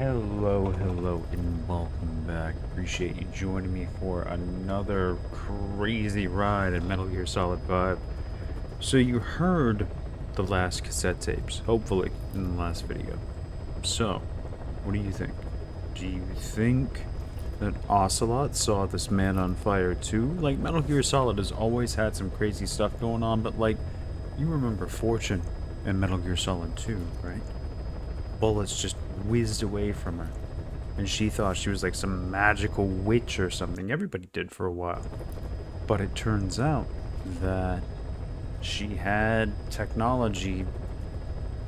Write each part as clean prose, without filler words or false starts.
Hello, and welcome back. Appreciate you joining me for another crazy ride in Metal Gear Solid 5. So you heard the last cassette tapes, hopefully, in the last video. So, what do you think? Do you think that Ocelot saw this man on fire too? Like, Metal Gear Solid has always had some crazy stuff going on, but like, you remember Fortune in Metal Gear Solid 2, right? Bullets just whizzed away from her. And she thought she was like some magical witch or something. Everybody did for a while. But it turns out that she had technology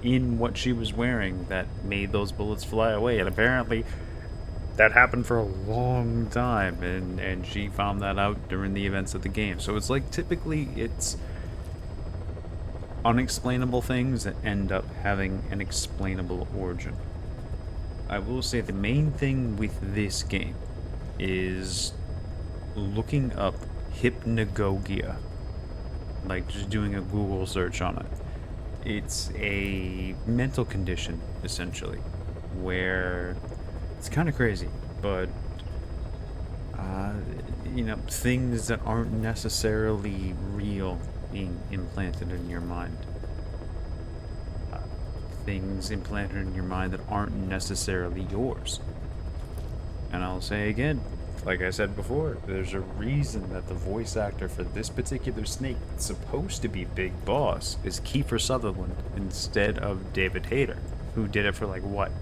in what she was wearing that made those bullets fly away. And apparently that happened for a long time. And she found that out during the events of the game. So it's like typically it's unexplainable things that end up having an explainable origin. I will say the main thing with this game is looking up hypnagogia, like just doing a Google search on it. It's a mental condition, essentially, where it's kind of crazy, but things that aren't necessarily real being implanted in your mind. Things implanted in your mind that aren't necessarily yours. And I'll say again, like I said before, there's a reason that the voice actor for this particular snake that's supposed to be Big Boss is Kiefer Sutherland instead of David Hayter, who did it for like, what,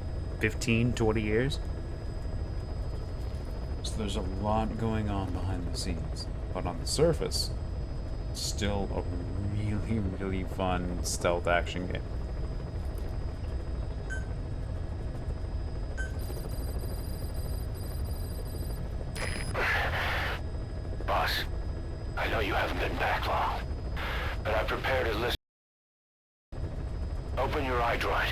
15, 20 years? So there's a lot going on behind the scenes. But on the surface, still a really fun stealth action game. Boss, I know you haven't been back long, but I prepared a list. Open your iDroid.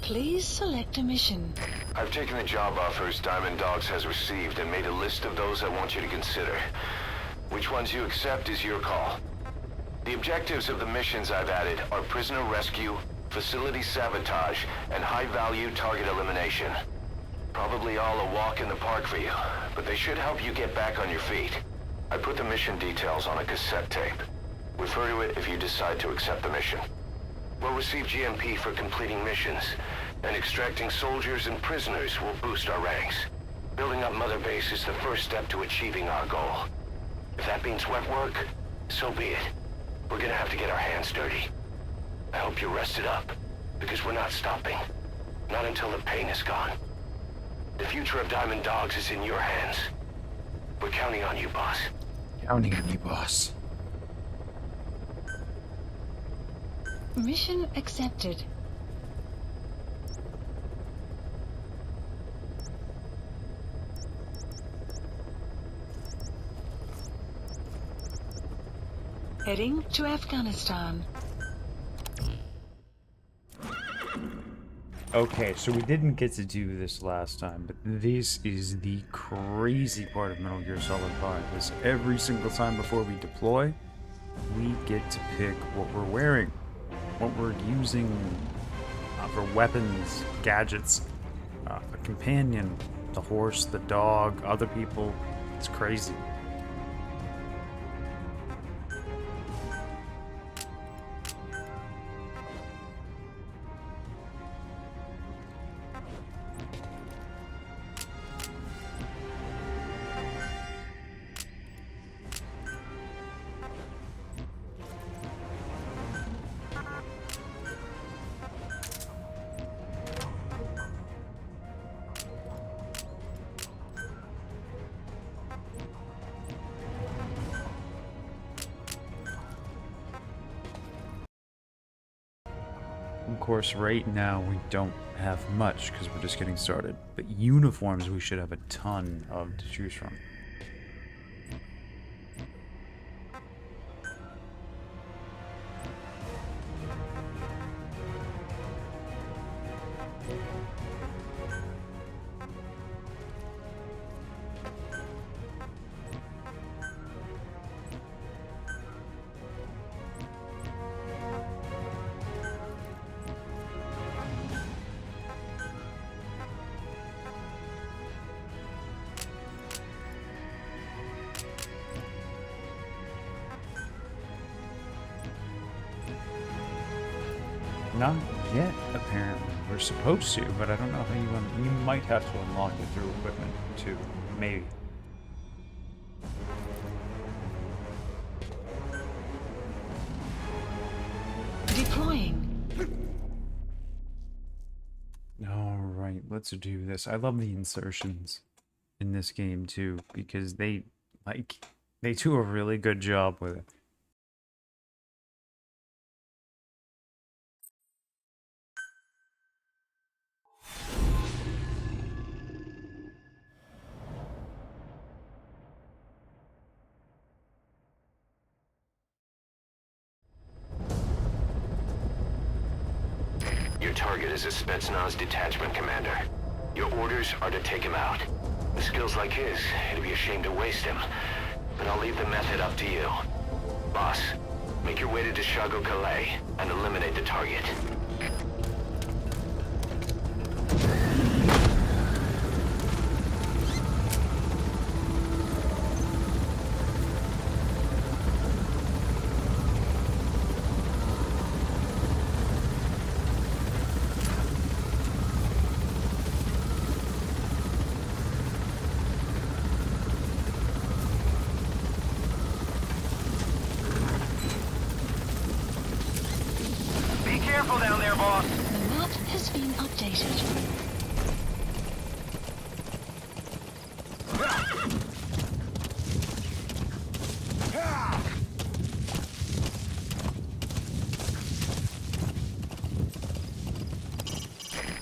Please select a mission. I've taken the job offers Diamond Dogs has received and made a list of those I want you to consider. Which ones you accept is your call. The objectives of the missions I've added are prisoner rescue, facility sabotage, and high-value target elimination. Probably all a walk in the park for you, but they should help you get back on your feet. I put the mission details on a cassette tape. Refer to it if you decide to accept the mission. We'll receive GMP for completing missions, and extracting soldiers and prisoners will boost our ranks. Building up Mother Base is the first step to achieving our goal. If that means wet work, so be it. We're gonna have to get our hands dirty. I hope you're rested up, because we're not stopping. Not until the pain is gone. The future of Diamond Dogs is in your hands. We're counting on you, boss. Counting on you, boss. Mission accepted. Heading to Afghanistan. Okay, so we didn't get to do this last time, but this is the crazy part of Metal Gear Solid 5, is every single time before we deploy, we get to pick what we're wearing, what we're using for weapons, gadgets, a companion, the horse, the dog, other people. It's crazy. Of course, right now we don't have much because we're just getting started, but uniforms we should have a ton of to choose from. Not yet, apparently. We're supposed to, but I don't know how you might have to unlock it through equipment, too. Maybe. Deploying. Alright, let's do this. I love the insertions in this game, too, because they do a really good job with it. Your target is a Spetsnaz detachment commander. Your orders are to take him out. With skills like his, it'd be a shame to waste him. But I'll leave the method up to you. Boss, make your way to Deshago Calais and eliminate the target. Be careful down there, boss. The map has been updated.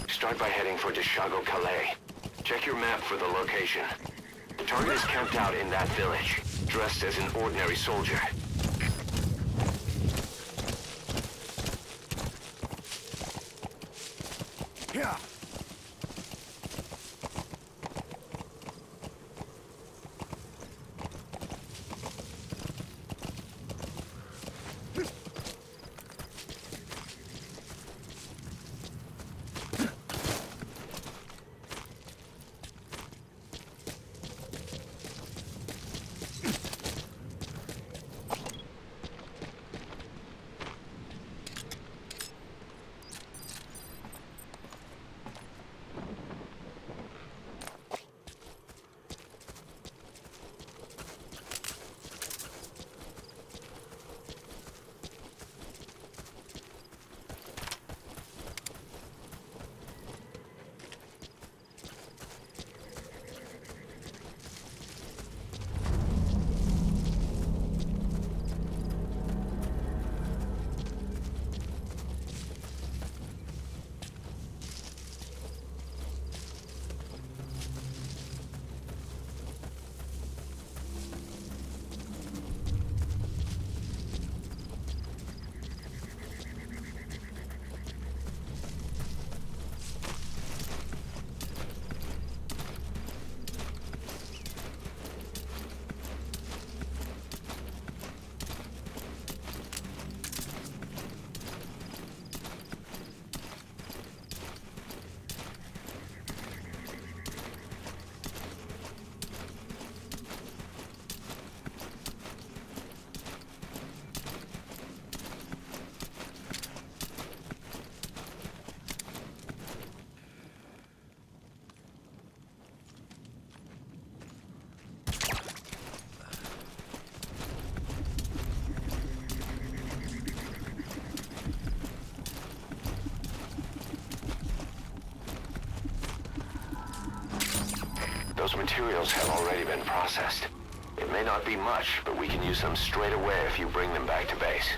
Start by heading for Deshago Calais. Check your map for the location. The target is camped out in that village, dressed as an ordinary soldier. Those materials have already been processed. It may not be much, but we can use them straight away if you bring them back to base.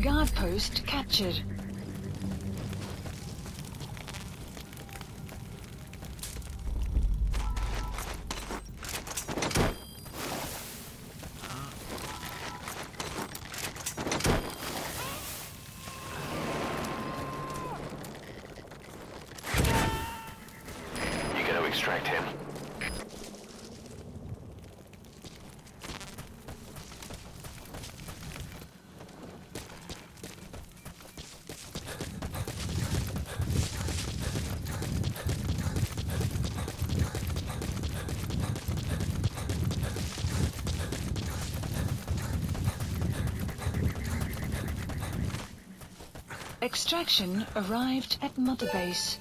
Guard post captured. extract him. Extraction arrived at Mother Base.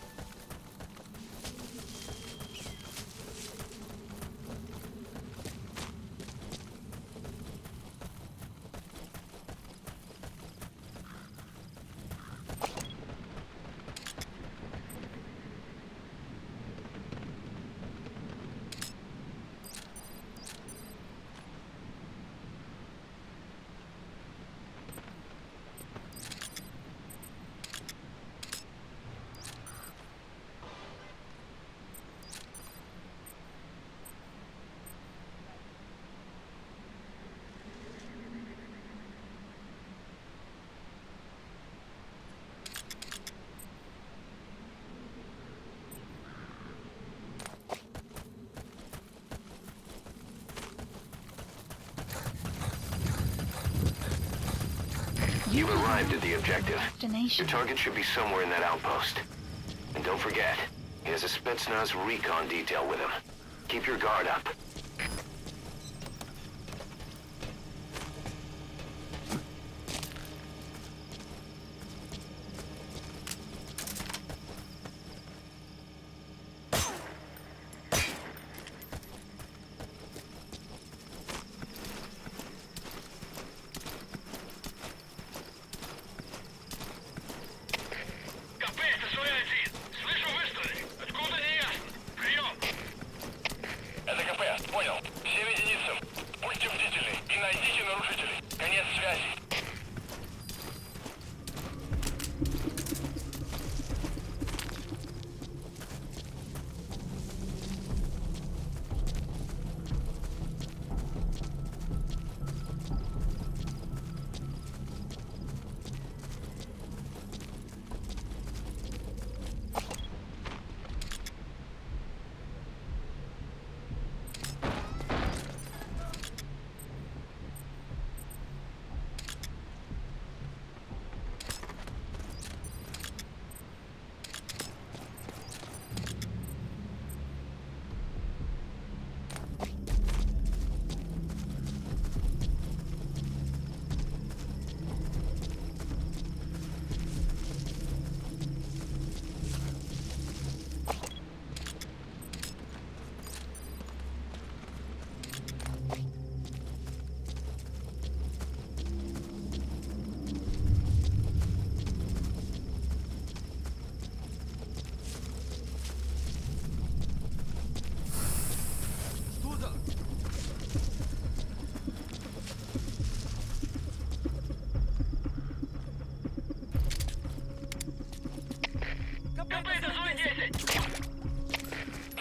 You've arrived at the objective. Destination. Your target should be somewhere in that outpost. And don't forget, he has a Spetsnaz recon detail with him. Keep your guard up. Это КП, понял. Всем единицам. Будьте бдительны и найдите нарушителей. Конец связи.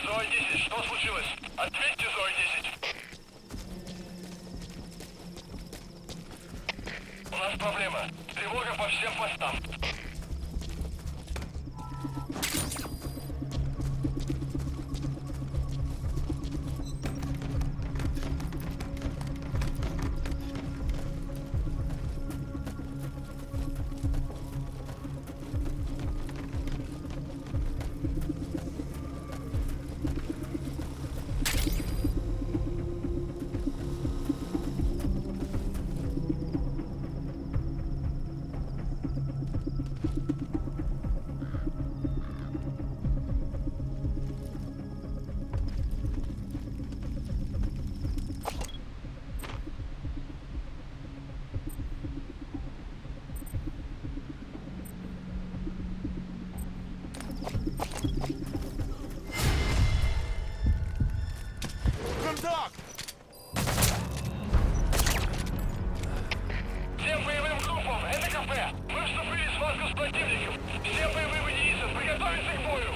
Зои-10, что случилось? Ответьте, Зои-10. У нас проблема. Тревога по всем постам. Всем боевым группам, это КП. Мы вступили в схватку с противником. Всем боевым единицам приготовиться к бою.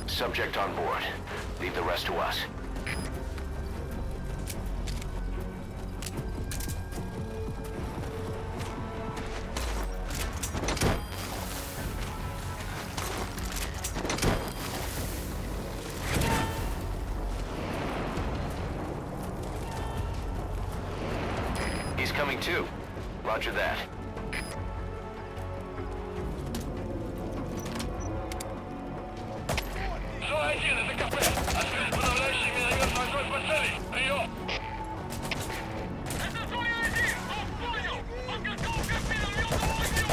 Subject on board. Leave the rest to us. He's coming too. Roger that. Один, это КП. Открыть подавляющий минометный огонь по цели. Прием. Это Зоя 1. Он понял. Он готов к минометному огню.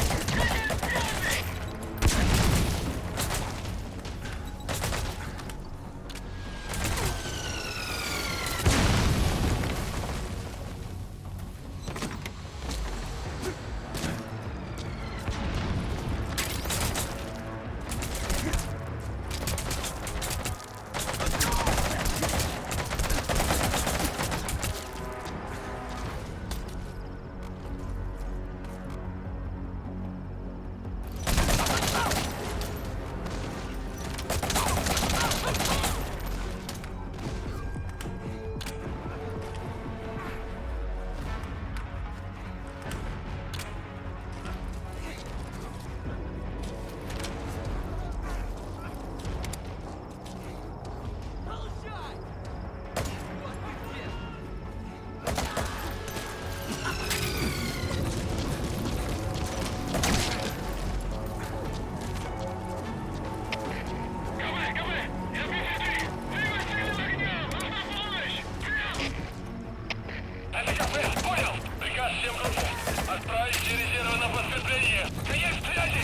Двигай связи.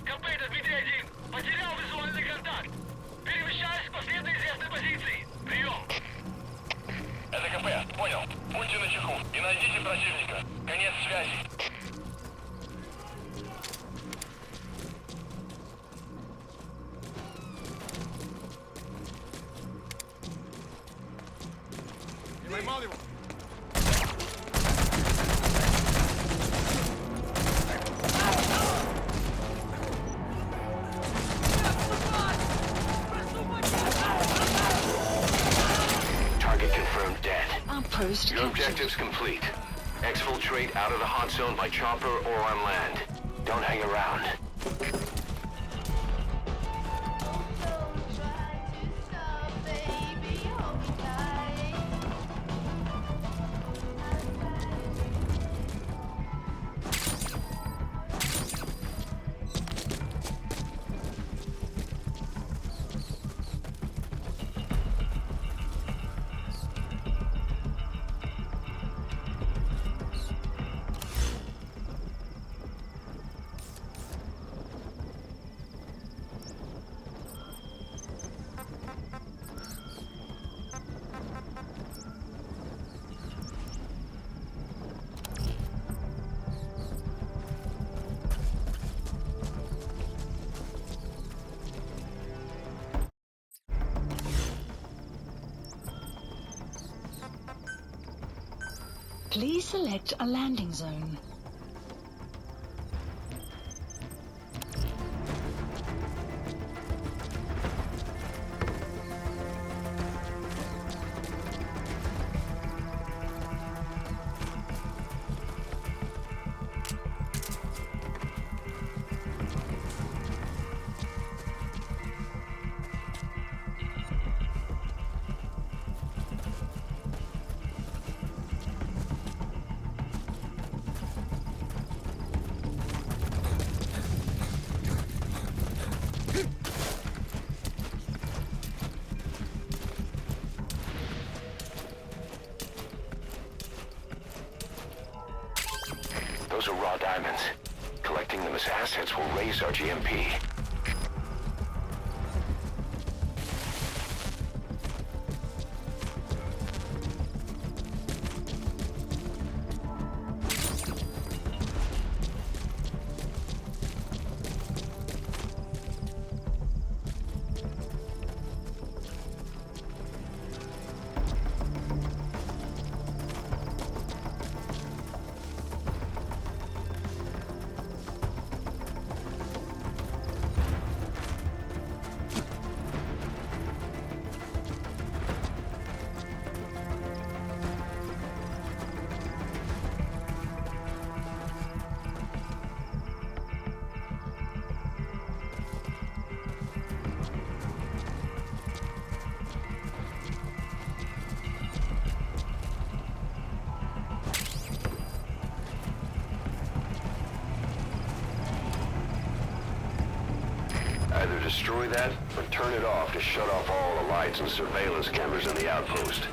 КП-то Дмитрий-1. Потерял визуальный контакт. Перемещаюсь к последней известной позиции. Прием. Это КП. Понял. Будьте начеку и найдите противника. Конец связи. Поймал его! Target confirmed dead. Outpost Your captured. objective's complete. Exfiltrate out of the hot zone by chopper or on land. Don't hang around. Please select a landing zone. diamonds. Collecting them as assets will raise our GMP. Either destroy that, or turn it off to shut off all the lights and surveillance cameras in the outpost.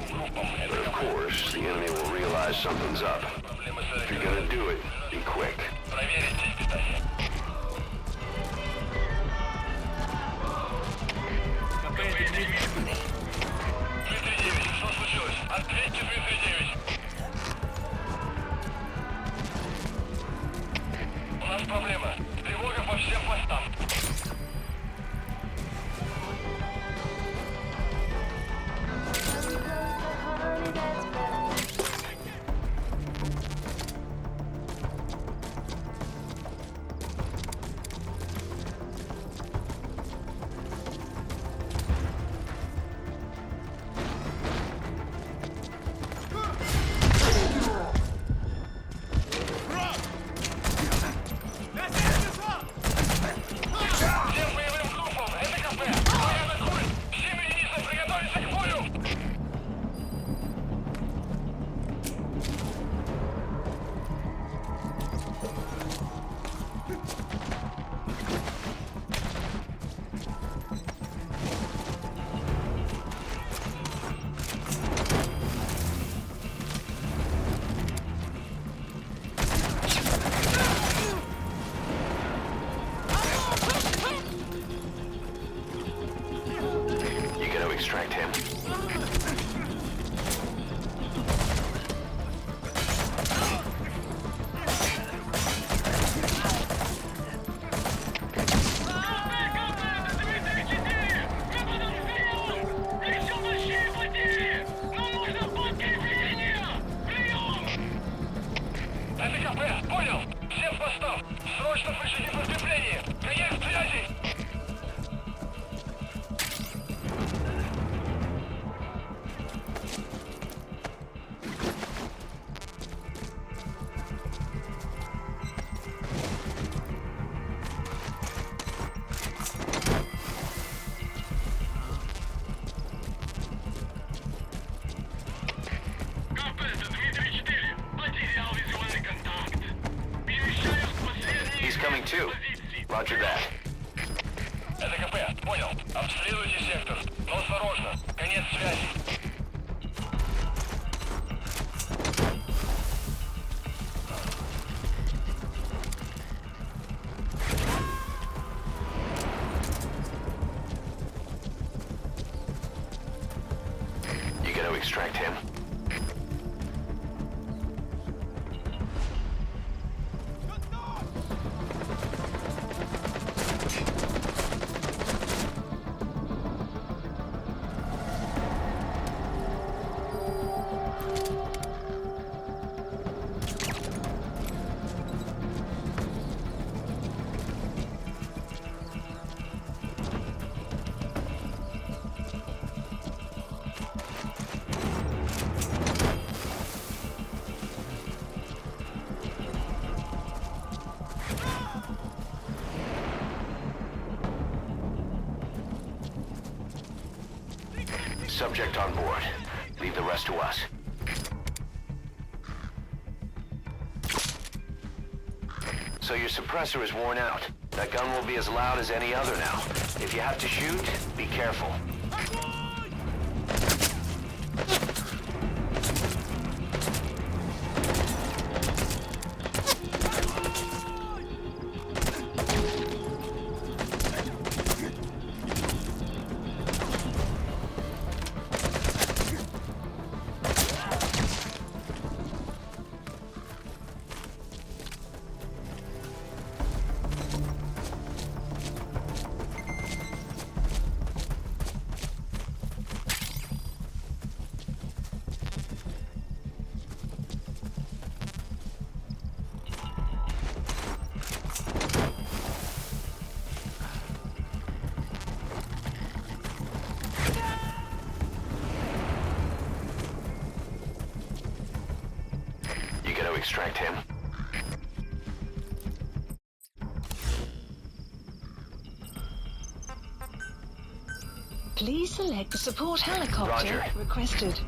But of course, the enemy will realize something's up. If you're gonna do it, be quick. У нас проблема. Тревога по всем постам. Extract him. Это КП, понял? Всем постам! Срочно пришли подкрепление! Конец связи! He's coming too. Roger that. Это КП, понял. Обследуйте сектор. Но осторожно. Конец связи. You gonna extract him? Subject on board. Leave the rest to us. So your suppressor is worn out. That gun will be as loud as any other now. If you have to shoot, be careful. extract him. Please select the support helicopter Roger. requested.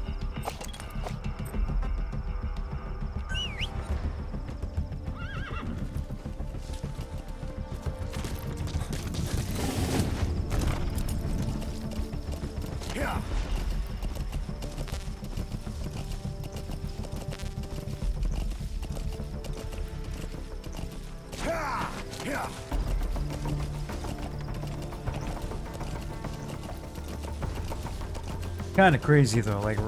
Kind of crazy though, like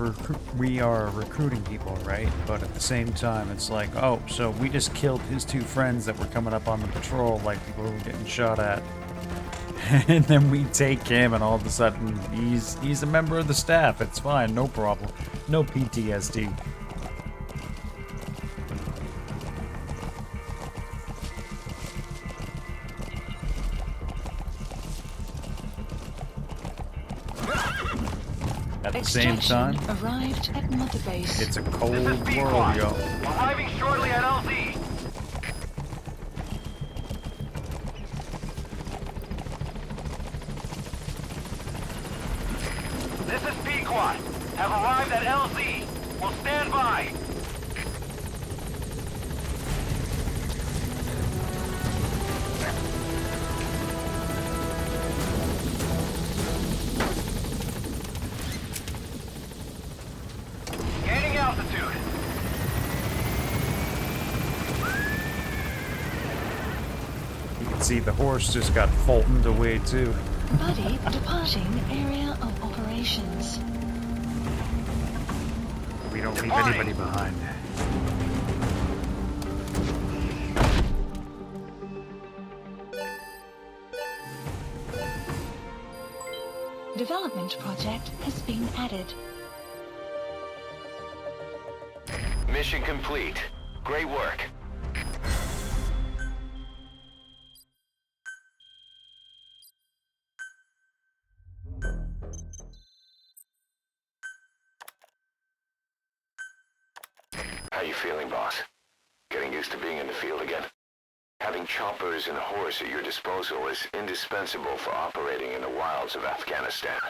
we are recruiting people, right? But at the same time, it's like, oh, so we just killed his two friends that were coming up on the patrol, like people who were getting shot at, and then we take him, and all of a sudden he's a member of the staff. It's fine, no problem, no PTSD. At the same time, Arrived at Mother Base. it's a cold This is world, Pequod. yo. Arriving shortly at LZ. This is Pequod. Have arrived at LZ. Will stand by. Gaining altitude. You can see the horse just got Fultoned away too. Buddy departing area of operations. We don't leave Departing. anybody behind. Development project has been added. Mission complete. Great work. How you feeling, boss? Getting used to being in the field again? Having choppers and a horse at your disposal is indispensable for operating in the wilds of Afghanistan.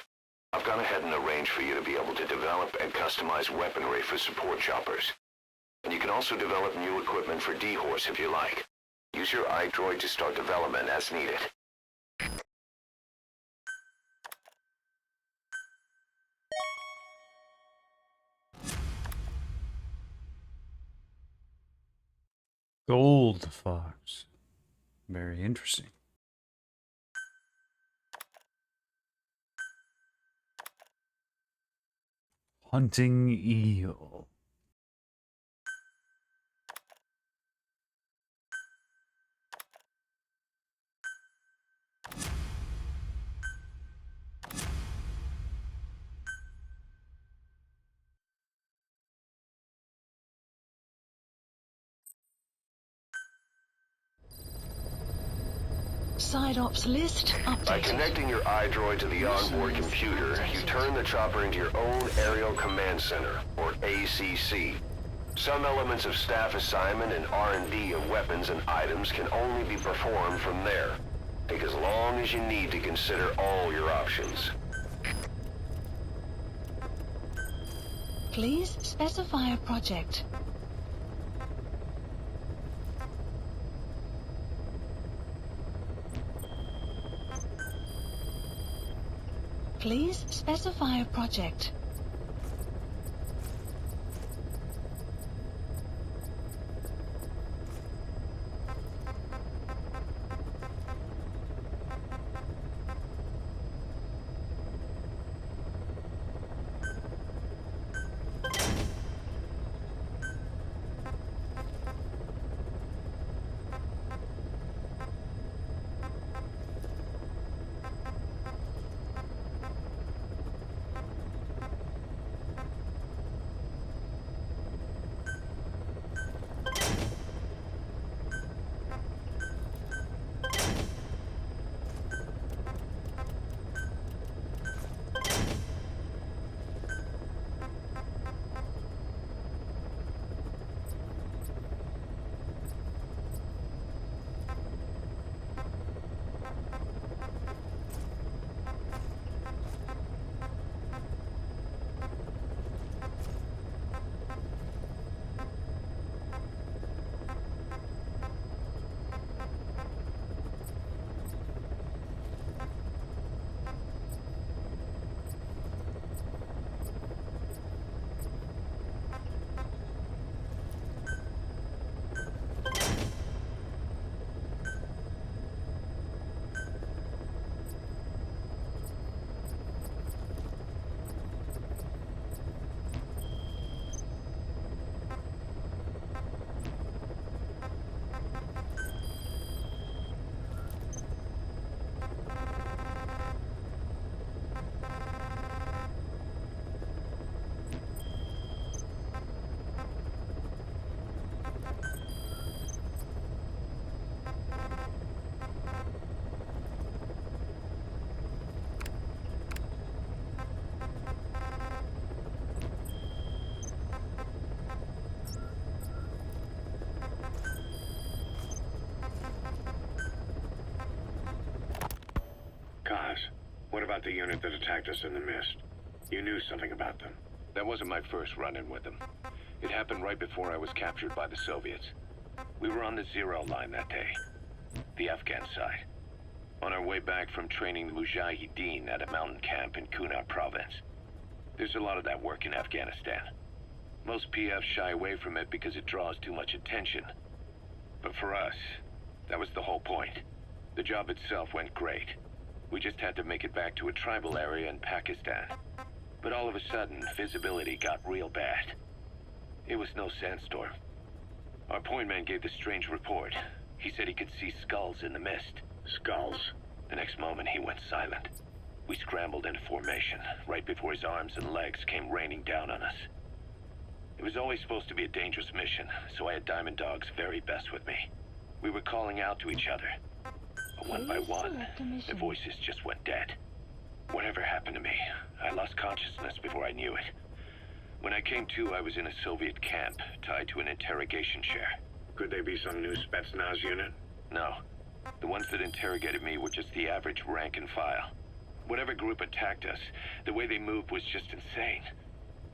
I've gone ahead and arranged for you to be able to develop and customize weaponry for support choppers. And you can also develop new equipment for D-Horse if you like. Use your iDroid to start development as needed. Gold fox. Very interesting. Hunting eel. Side ops list By updated. connecting your iDroid to the onboard computer, you turn the chopper into your own Aerial Command Center, or ACC. Some elements of staff assignment and R&D of weapons and items can only be performed from there. Take as long as you need to consider all your options. Please specify a project. Please specify a project. the unit that attacked us in the mist. You knew something about them. That wasn't my first run-in with them. It happened right before I was captured by the Soviets. We were on the Zero line that day, the Afghan side. On our way back from training the Mujahideen at a mountain camp in Kunar province. There's a lot of that work in Afghanistan. Most PFs shy away from it because it draws too much attention. But for us, that was the whole point. The job itself went great. We just had to make it back to a tribal area in Pakistan. But all of a sudden, visibility got real bad. It was no sandstorm. Our point man gave this strange report. He said he could see skulls in the mist. Skulls. The next moment, he went silent. We scrambled into formation, right before his arms and legs came raining down on us. It was always supposed to be a dangerous mission, so I had Diamond Dog's very best with me. We were calling out to each other. But one by one, the voices just went dead. Whatever happened to me, I lost consciousness before I knew it. When I came to, I was in a Soviet camp, tied to an interrogation chair. Could they be some new Spetsnaz unit? No. The ones that interrogated me were just the average rank and file. Whatever group attacked us, the way they moved was just insane.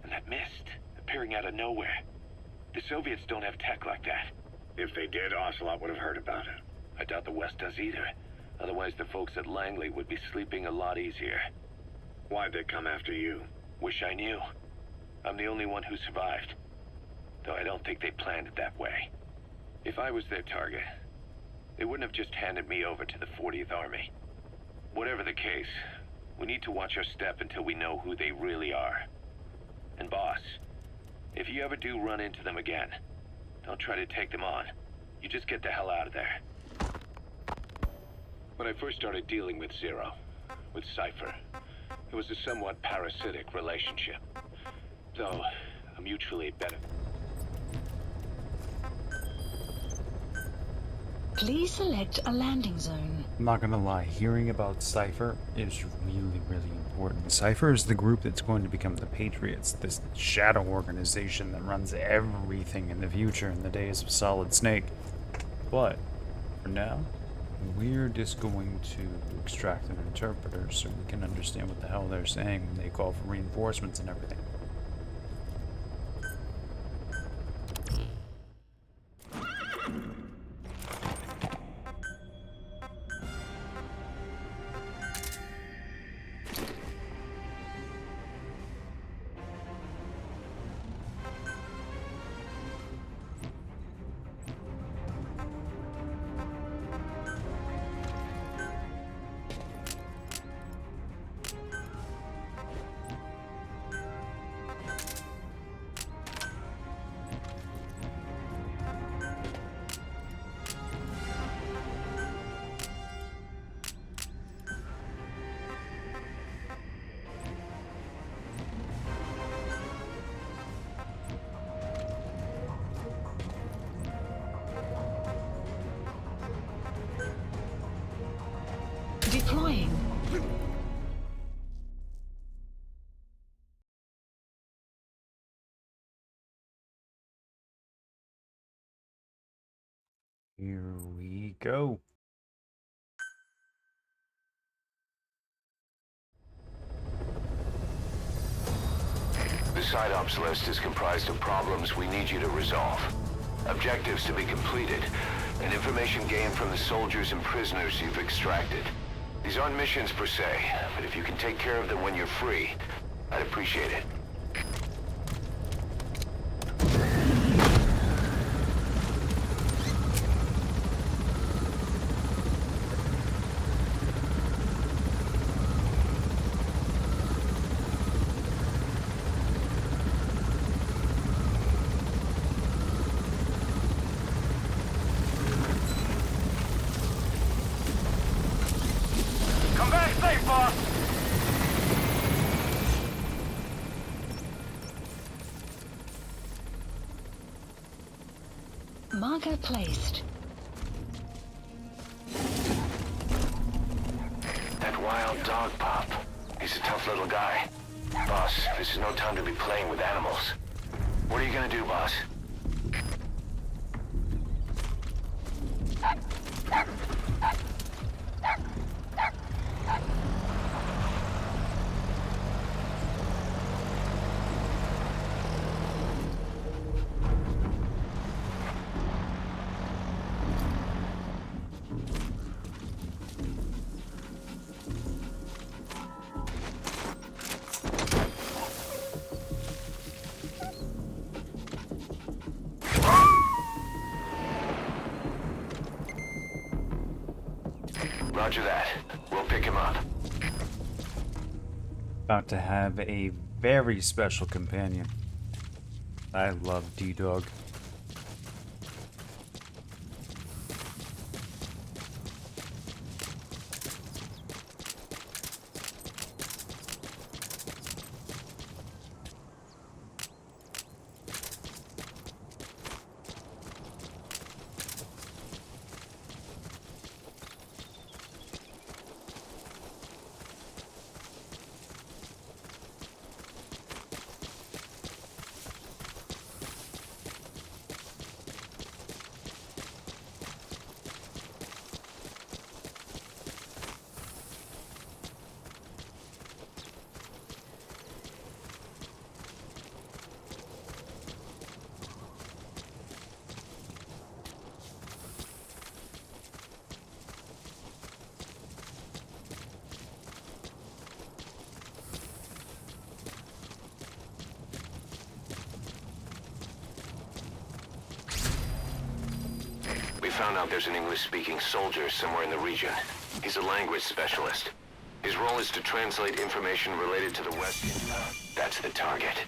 And that mist, appearing out of nowhere. The Soviets don't have tech like that. If they did, Ocelot would have heard about it. I doubt the West does either. Otherwise, the folks at Langley would be sleeping a lot easier. Why'd they come after you? Wish I knew. I'm the only one who survived. Though I don't think they planned it that way. If I was their target, they wouldn't have just handed me over to the 40th Army. Whatever the case, we need to watch our step until we know who they really are. And boss, if you ever do run into them again, don't try to take them on. You just get the hell out of there. When I first started dealing with Zero, with Cypher, it was a somewhat parasitic relationship. Though, a mutually better. Please select a landing zone. I'm not gonna lie, hearing about Cypher is really, really important. Cypher is the group that's going to become the Patriots, this shadow organization that runs everything in the future in the days of Solid Snake. But, for now, we're just going to extract an interpreter so we can understand what the hell they're saying when they call for reinforcements and everything. Deploying. Here we go. The side ops list is comprised of problems we need you to resolve. Objectives to be completed, and information gained from the soldiers and prisoners you've extracted. These aren't missions per se, but if you can take care of them when you're free, I'd appreciate it. Come back safe, boss! Marker placed. That wild dog pup. He's a tough little guy. Boss, this is no time to be playing with animals. What are you gonna do, boss? Roger that. We'll pick him up. About to have a very special companion. I love D-Dog. We found out there's an English-speaking soldier somewhere in the region. He's a language specialist. His role is to translate information related to the West. That's the target.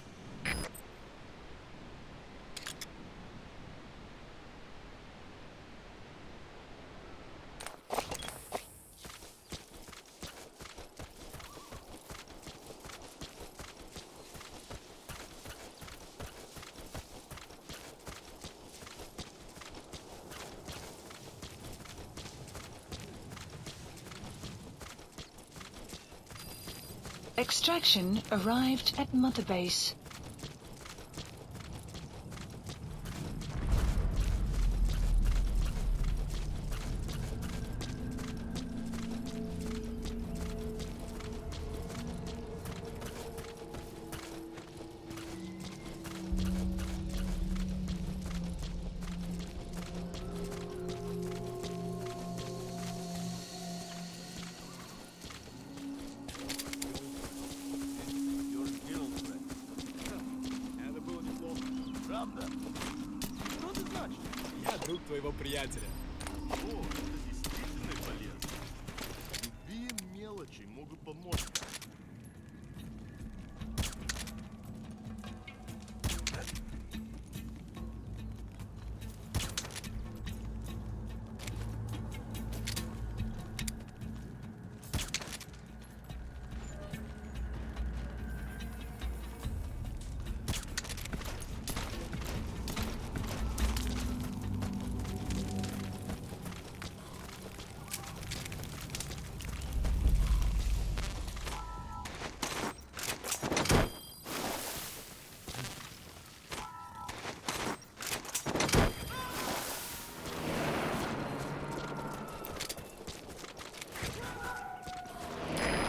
Extraction arrived at Mother Base. Друг твоего приятеля. О, это действительно полезно. Любые мелочи могут помочь.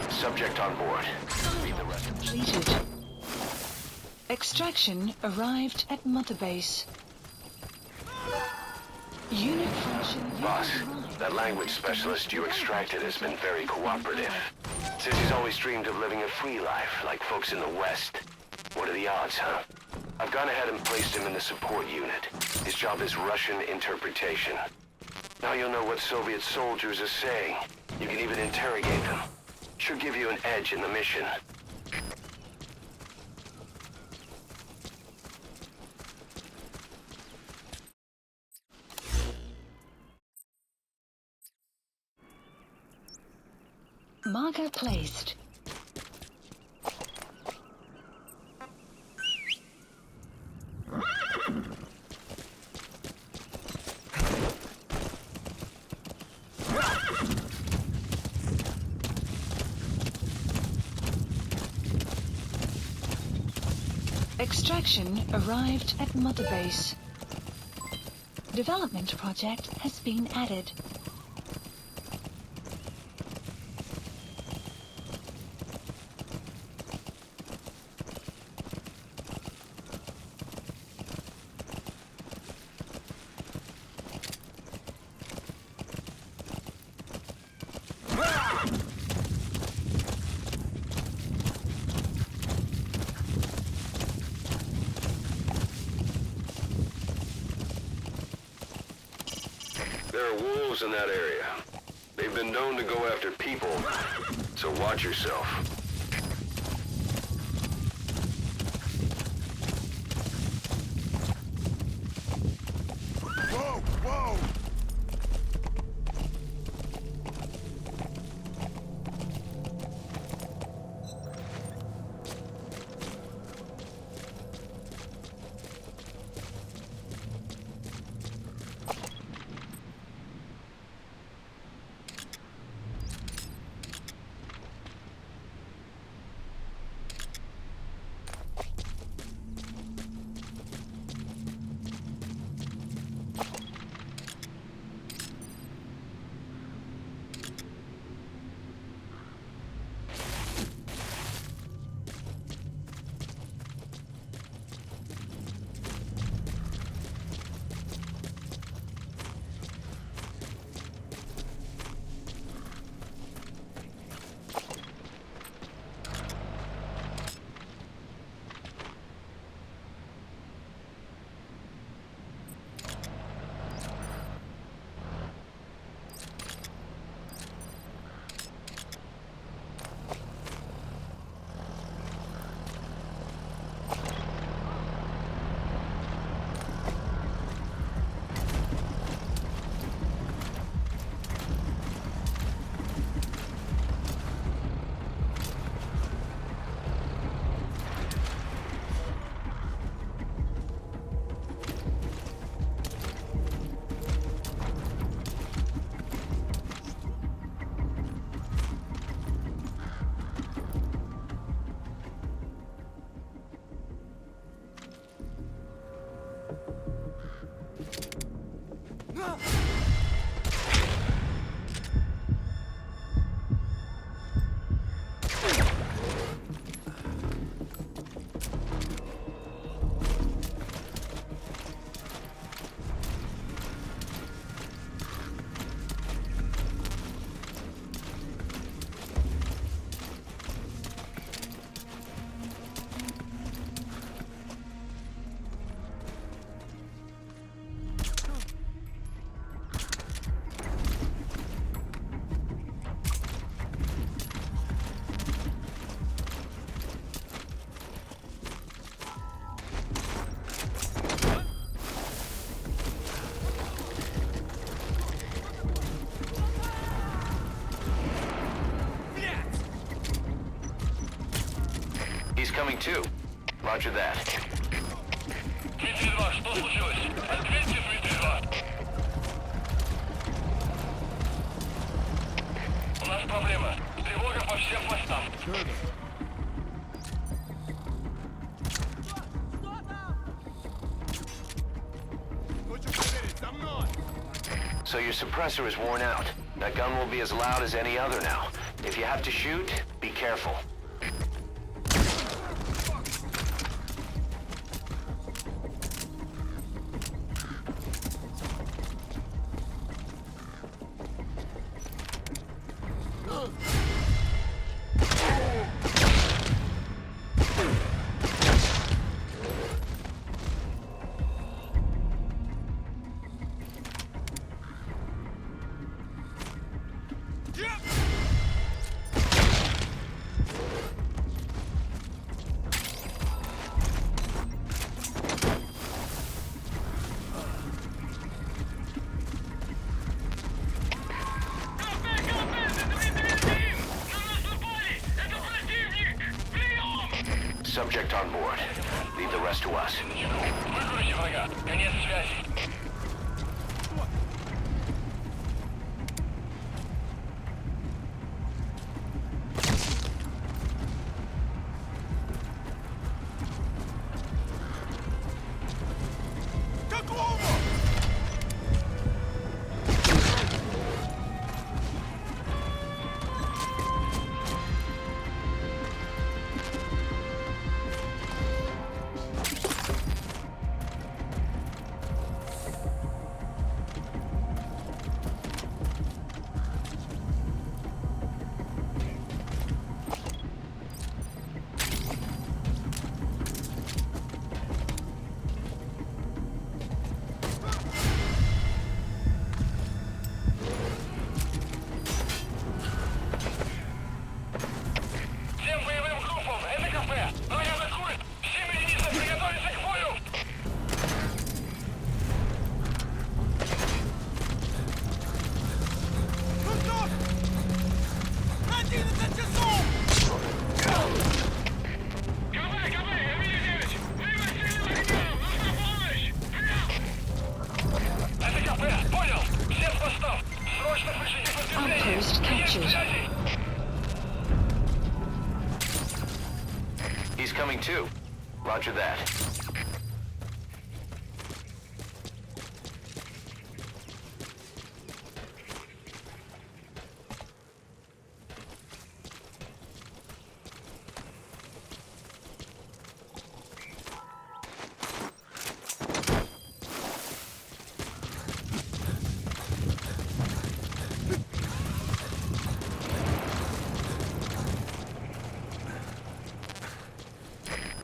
Subject on board. Read the rest. Completed. Extraction arrived at Mother Base. Unit function. Boss, that language specialist you extracted has been very cooperative. Says he's always dreamed of living a free life, like folks in the West. What are the odds, huh? I've gone ahead and placed him in the support unit. His job is Russian interpretation. Now you'll know what Soviet soldiers are saying. You can even interrogate them. Should give you an edge in the mission. Marker placed. Extraction arrived at Mother Base. Development project has been added. There are wolves in that area. They've been known to go after people, so watch yourself. Whoa, whoa! He's coming too. Roger that. 32, что случилось? Ответьте, 32. У нас проблема. Тревога по всем постам. Что это? Хочу проверить, за мной! So your suppressor is worn out. That gun will be as loud as any other now. If you have to shoot, be careful. Subject on board. Leave the rest to us. Выкурите врага. Конец связи. Какого? 2. Roger that.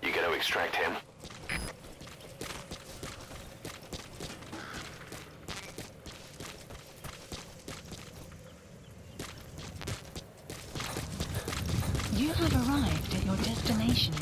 You gonna extract him? You have arrived at your destination.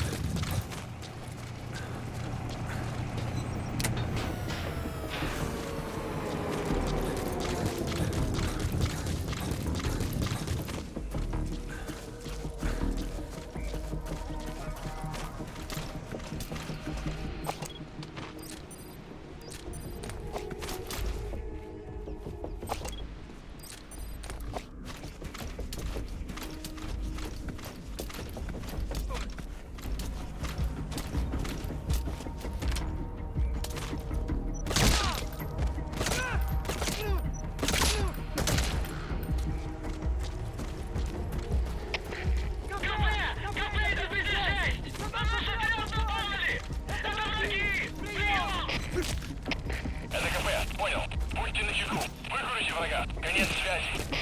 Это КП, понял. Будьте начеку. Выкурите врага. Конец связи.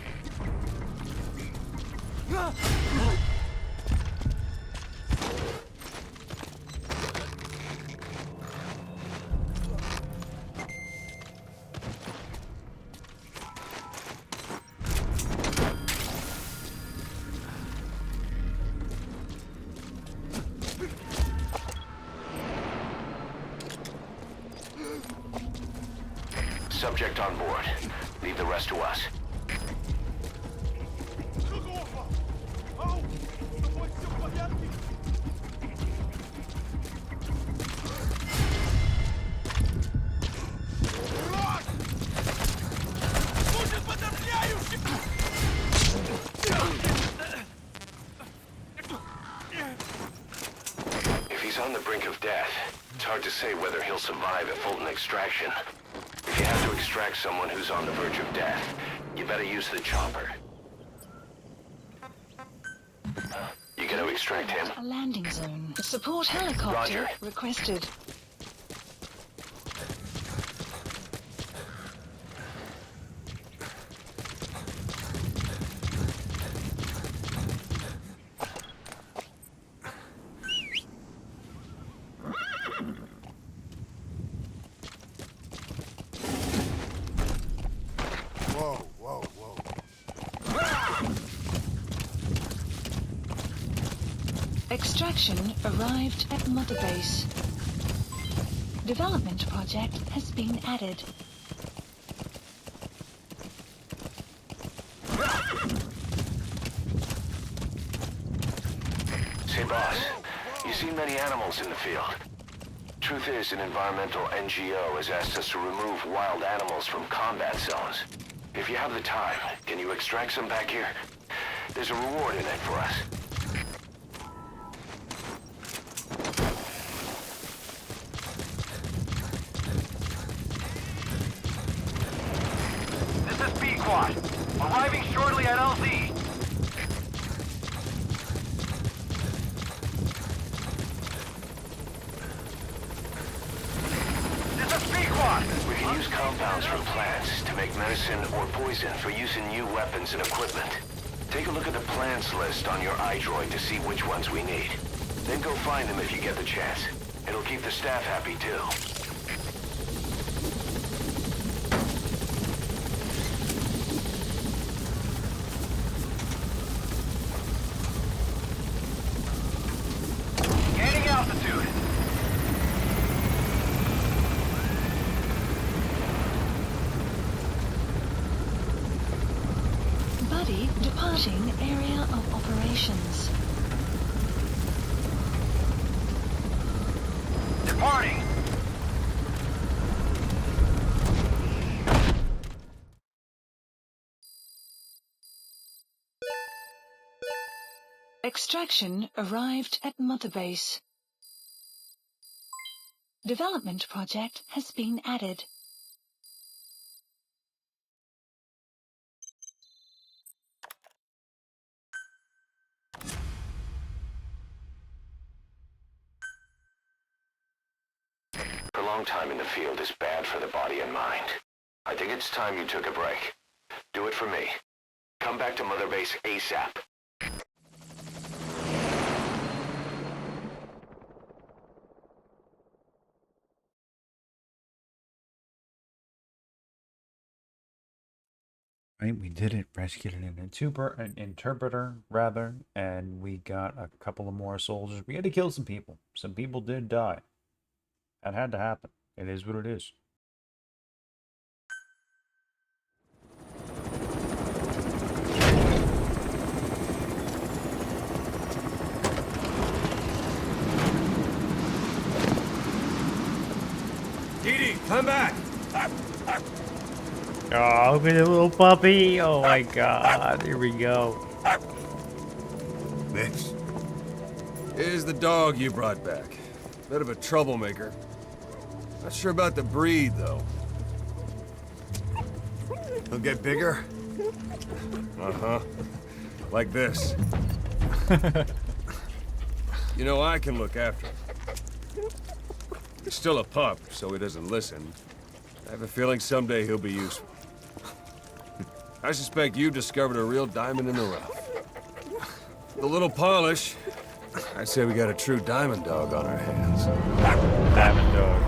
Subject on board. Leave the rest to us. Ау! С тобой все в порядке? Урод! Будет подавляющий! If he's on the brink of death, it's hard to say whether he'll survive a Fulton extraction. If you have to extract someone who's on the verge of death, you better use the chopper. You gonna extract him? A landing zone. A support helicopter Roger. requested. Whoa, whoa, whoa. Extraction arrived at Mother Base. Development project has been added. Say, boss, you seen many animals in the field. Truth is, an environmental NGO has asked us to remove wild animals from combat zones. If you have the time, can you extract some back here? There's a reward in it for us. This is B-Quad. Arriving shortly at LZ. This is B-Quad. We can use compounds from plants to make medicine or poison for use in new weapons and equipment. Take a look at the plants list on your iDroid to see which ones we need. Then go find them if you get the chance. It'll keep the staff happy too. Gaining altitude. Buddy departing area of operations. Departing. Extraction arrived at Mother Base. Development project has been added. Prolonged time in the field is bad for the body and mind. I think it's time you took a break. Do it for me. Come back to Mother Base ASAP. Right, we did it. Rescued an interpreter, rather, and we got a couple of more soldiers. We had to kill some people. Some people did die. That had to happen. It is what it is. Dee, come back! Oh, look at the little puppy. Oh my god. Here we go. This is the dog you brought back. Bit of a troublemaker. Not sure about the breed, though. He'll get bigger? Uh-huh. Like this. You know, I can look after him. He's still a pup, so he doesn't listen. I have a feeling someday he'll be useful. I suspect you discovered a real diamond in the rough. The little polish, I'd say we got a true diamond dog on our hands. Diamond dog.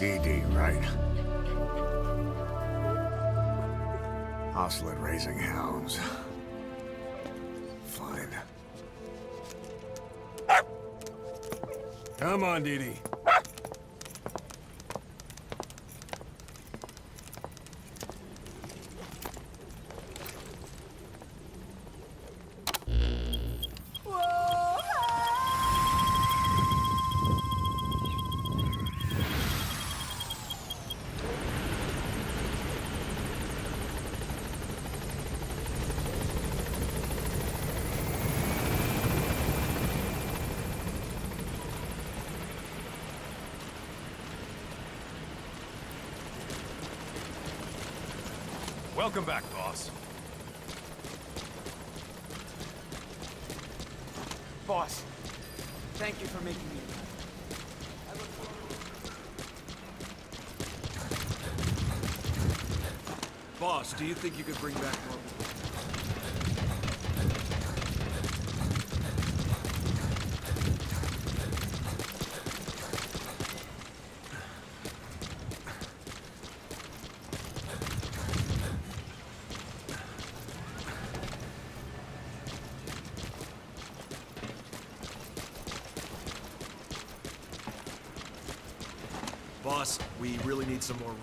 Dee, right? Hostile at raising hounds. Fine. Come on, Dee. Welcome back, boss. Boss, thank you for making me. Boss, do you think you could bring back more? Boss, we really need some more room.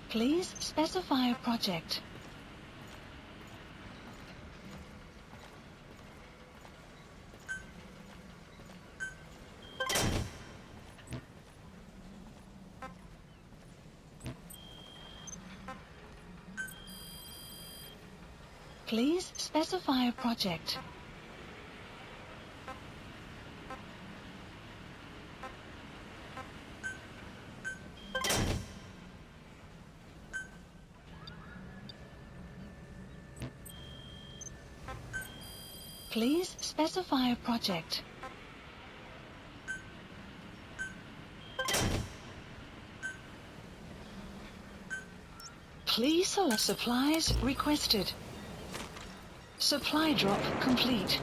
Please specify a project. Please specify a project. Please specify a project. Please select supplies requested. Supply drop complete.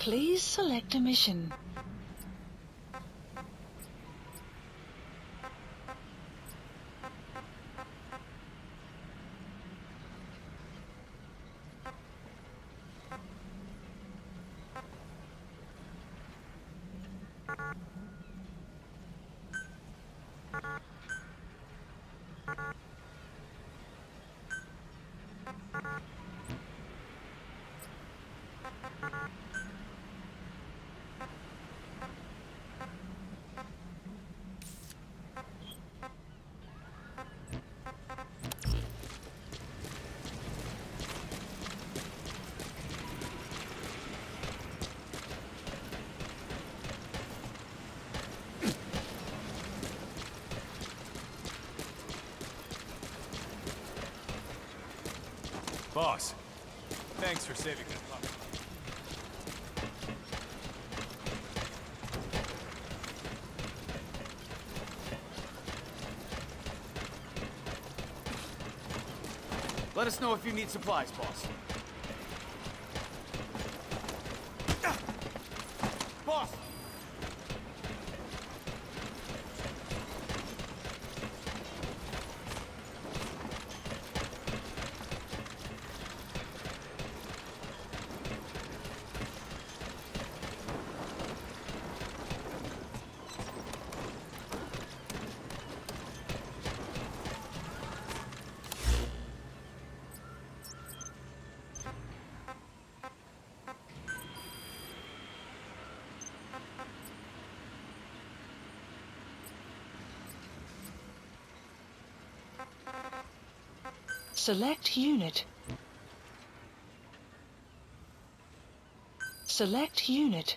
Please select a mission. Boss, thanks for saving that pup. Let us know if you need supplies, boss. Boss! Select unit. Select unit.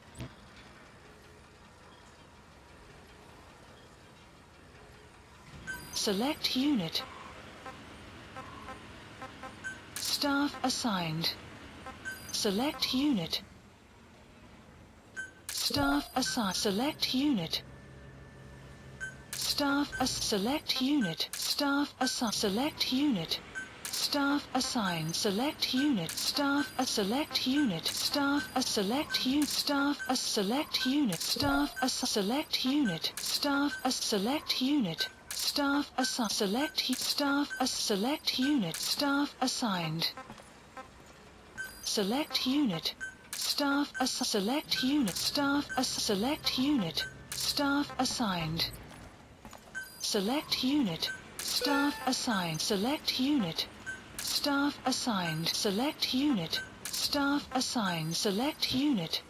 Select unit. Staff assigned. Select unit. Staff assigned. Select unit. Staff select unit. Staff assigned. Select unit. Staff assigned. Select unit. Staff a select unit. Staff a select unit. Staff a select unit. Staff a select unit. Staff a select unit. Staff a select staff a select unit. Staff assigned. Select unit. Staff a select unit. Staff a select unit. Staff assigned. Select unit. Staff assigned. Select unit. Staff assigned. Select unit. Staff assigned. Select unit.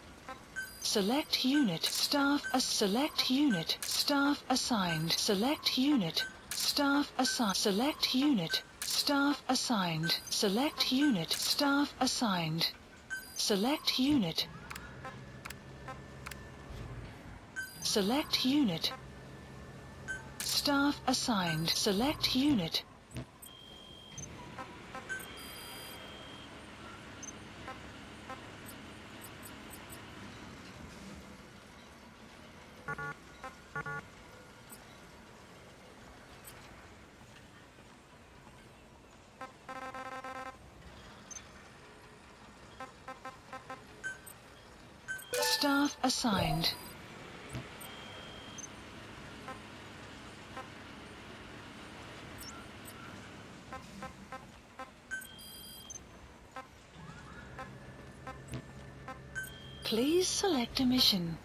Select unit. Staff a select unit. Staff assigned. Select unit. Staff assigned. Select unit. Staff assigned. Select unit. Staff assigned. Select unit. Select unit. Staff assigned. Select unit. Staff assigned. Please select a mission.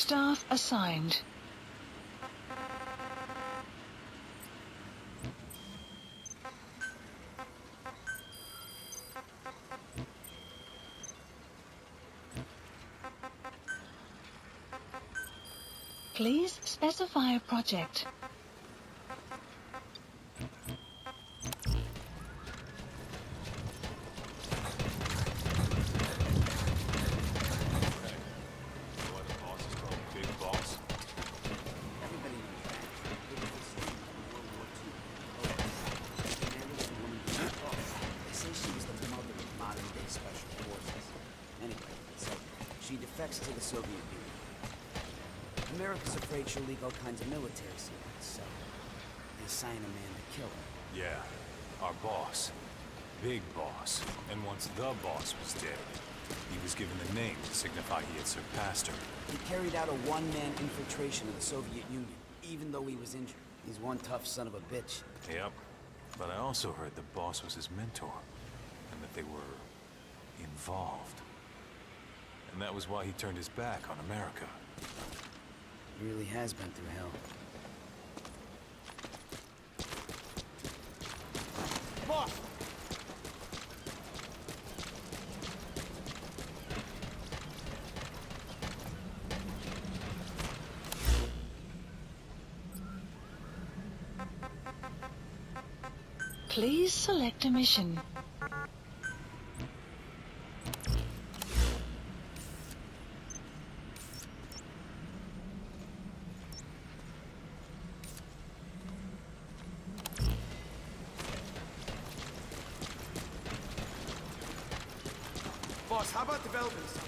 Staff assigned. Please specify a project. She defects to the Soviet Union. America's afraid she'll leak all kinds of military secrets, so they assign a man to kill her. Yeah, our boss. Big boss. And once the boss was dead, he was given the name to signify he had surpassed her. He carried out a one-man infiltration of the Soviet Union, even though he was injured. He's one tough son of a bitch. Yep. But I also heard the boss was his mentor, and that they were involved. And that was why he turned his back on America. He really has been through hell. Boss! Please select a mission. Boss, how about developing something?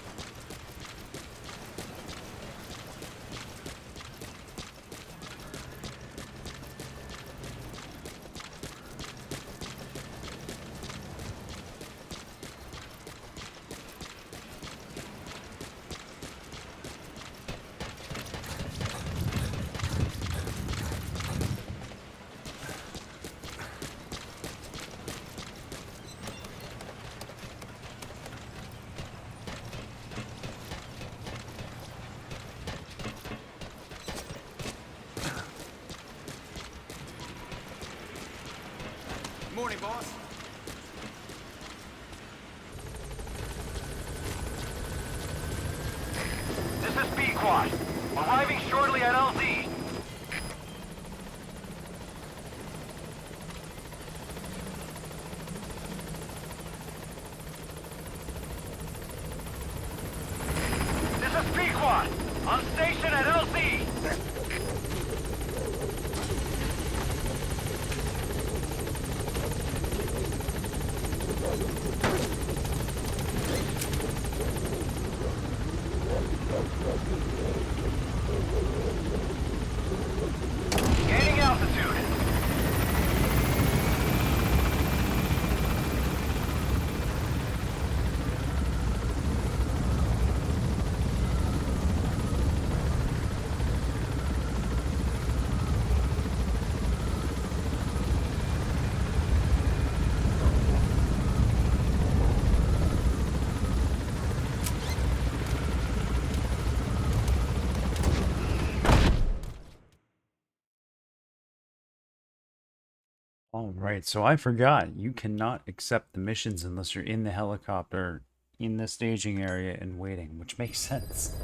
Morning, boss. This is B-Quad. Arriving shortly at LZ. This is B-Quad. On station at LZ. Gaining altitude. All right, so I forgot. You cannot accept the missions unless you're in the helicopter in the staging area and waiting, which makes sense.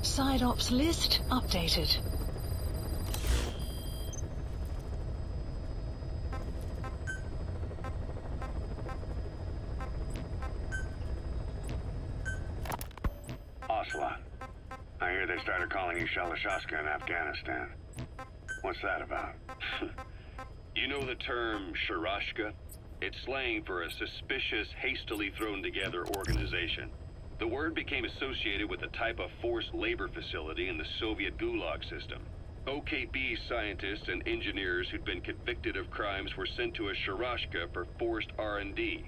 Side ops list updated. Ocelot. I hear they started calling you Shalashaska in Afghanistan. What's that about? You know the term Sharashka? It's slang for a suspicious, hastily thrown together organization. The word became associated with a type of forced labor facility in the Soviet Gulag system. OKB scientists and engineers who'd been convicted of crimes were sent to a Sharashka for forced R&D.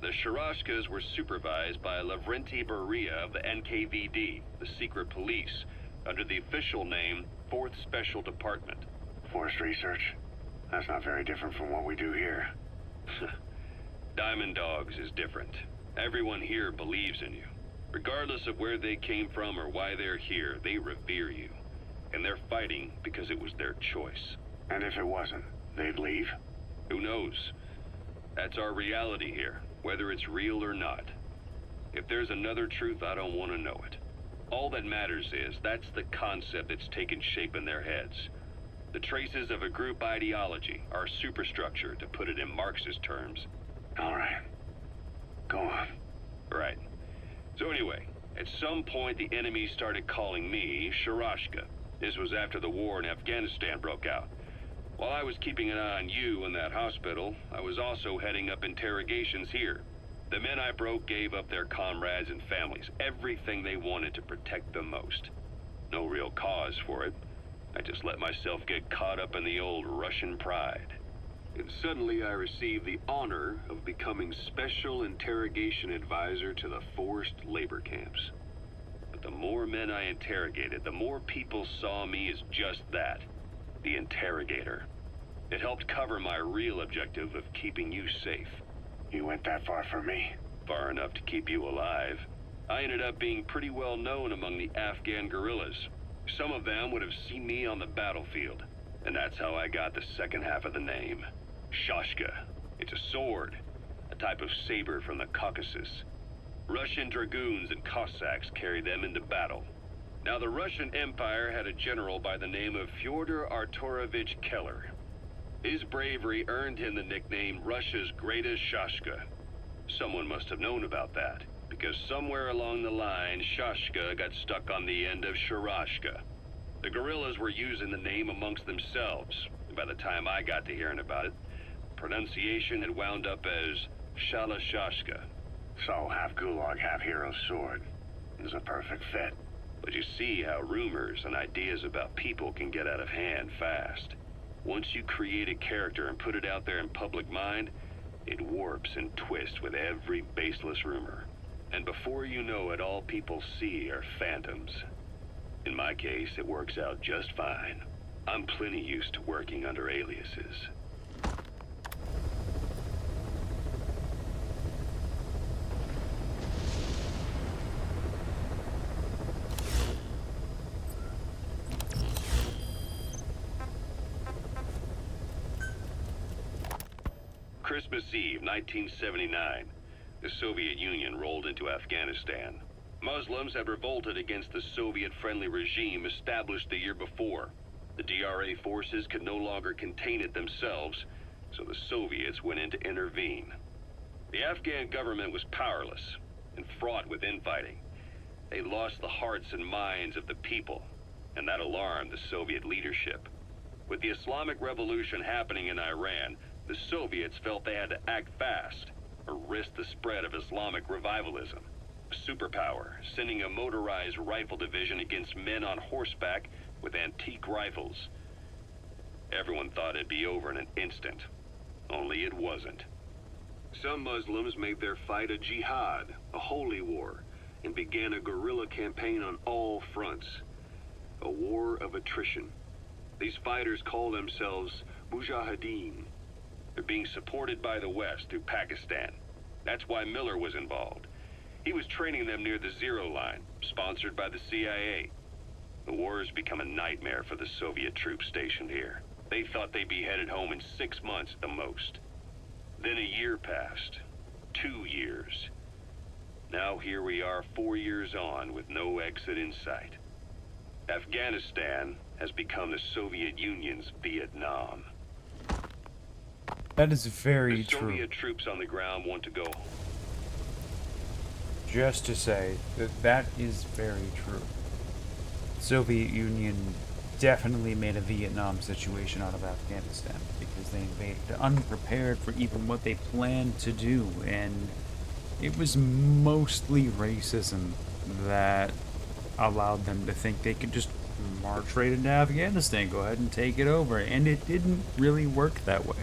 The Sharashkas were supervised by Lavrenti Beria of the NKVD, the secret police, under the official name 4th Special Department. Forced research? That's not very different from what we do here. Diamond Dogs is different. Everyone here believes in you. Regardless of where they came from or why they're here, they revere you. And they're fighting because it was their choice. And if it wasn't, they'd leave? Who knows? That's our reality here, whether it's real or not. If there's another truth, I don't want to know it. All that matters is that's the concept that's taken shape in their heads. The traces of a group ideology, our superstructure, to put it in Marxist terms. All right. Go on. Right. So anyway, at some point the enemy started calling me Sharashka. This was after the war in Afghanistan broke out. While I was keeping an eye on you in that hospital, I was also heading up interrogations here. The men I broke gave up their comrades and families, everything they wanted to protect them most. No real cause for it. I just let myself get caught up in the old Russian pride. And suddenly I received the honor of becoming Special Interrogation Advisor to the forced labor camps. But the more men I interrogated, the more people saw me as just that, the interrogator. It helped cover my real objective of keeping you safe. You went that far for me? Far enough to keep you alive. I ended up being pretty well known among the Afghan guerrillas. Some of them would have seen me on the battlefield, and that's how I got the second half of the name. Shashka. It's a sword, a type of saber from the Caucasus. Russian dragoons and Cossacks carried them into battle. Now, the Russian Empire had a general by the name of Fyodor Arturovich Keller. His bravery earned him the nickname Russia's Greatest Shashka. Someone must have known about that, because somewhere along the line, Shashka got stuck on the end of Sharashka. The guerrillas were using the name amongst themselves, and by the time I got to hearing about it, pronunciation had wound up as Shalashashka. So, half gulag, half hero sword. Is a perfect fit. But you see how rumors and ideas about people can get out of hand fast. Once you create a character and put it out there in public mind, it warps and twists with every baseless rumor. And before you know it, all people see are phantoms. In my case, it works out just fine. I'm plenty used to working under aliases. Christmas Eve, 1979. The Soviet Union rolled into Afghanistan. Muslims had revolted against the Soviet-friendly regime established the year before. The DRA forces could no longer contain it themselves, so the Soviets went in to intervene. The Afghan government was powerless and fraught with infighting. They lost the hearts and minds of the people, and that alarmed the Soviet leadership. With the Islamic Revolution happening in Iran, the Soviets felt they had to act fast, or risk the spread of Islamic revivalism. A superpower, sending a motorized rifle division against men on horseback with antique rifles. Everyone thought it'd be over in an instant. Only it wasn't. Some Muslims made their fight a jihad, a holy war, and began a guerrilla campaign on all fronts. A war of attrition. These fighters call themselves Mujahideen. They're being supported by the West through Pakistan. That's why Miller was involved. He was training them near the Zero Line, sponsored by the CIA. The war has become a nightmare for the Soviet troops stationed here. They thought they'd be headed home in 6 months at the most. Then a year passed. 2 years. Now here we are 4 years on with no exit in sight. Afghanistan has become the Soviet Union's Vietnam. That is very the true. Soviet troops on the ground want to go. Just to say that is very true. Soviet Union definitely made a Vietnam situation out of Afghanistan because they invaded unprepared for even what they planned to do, and it was mostly racism that allowed them to think they could just march right into Afghanistan, go ahead and take it over, and it didn't really work that way.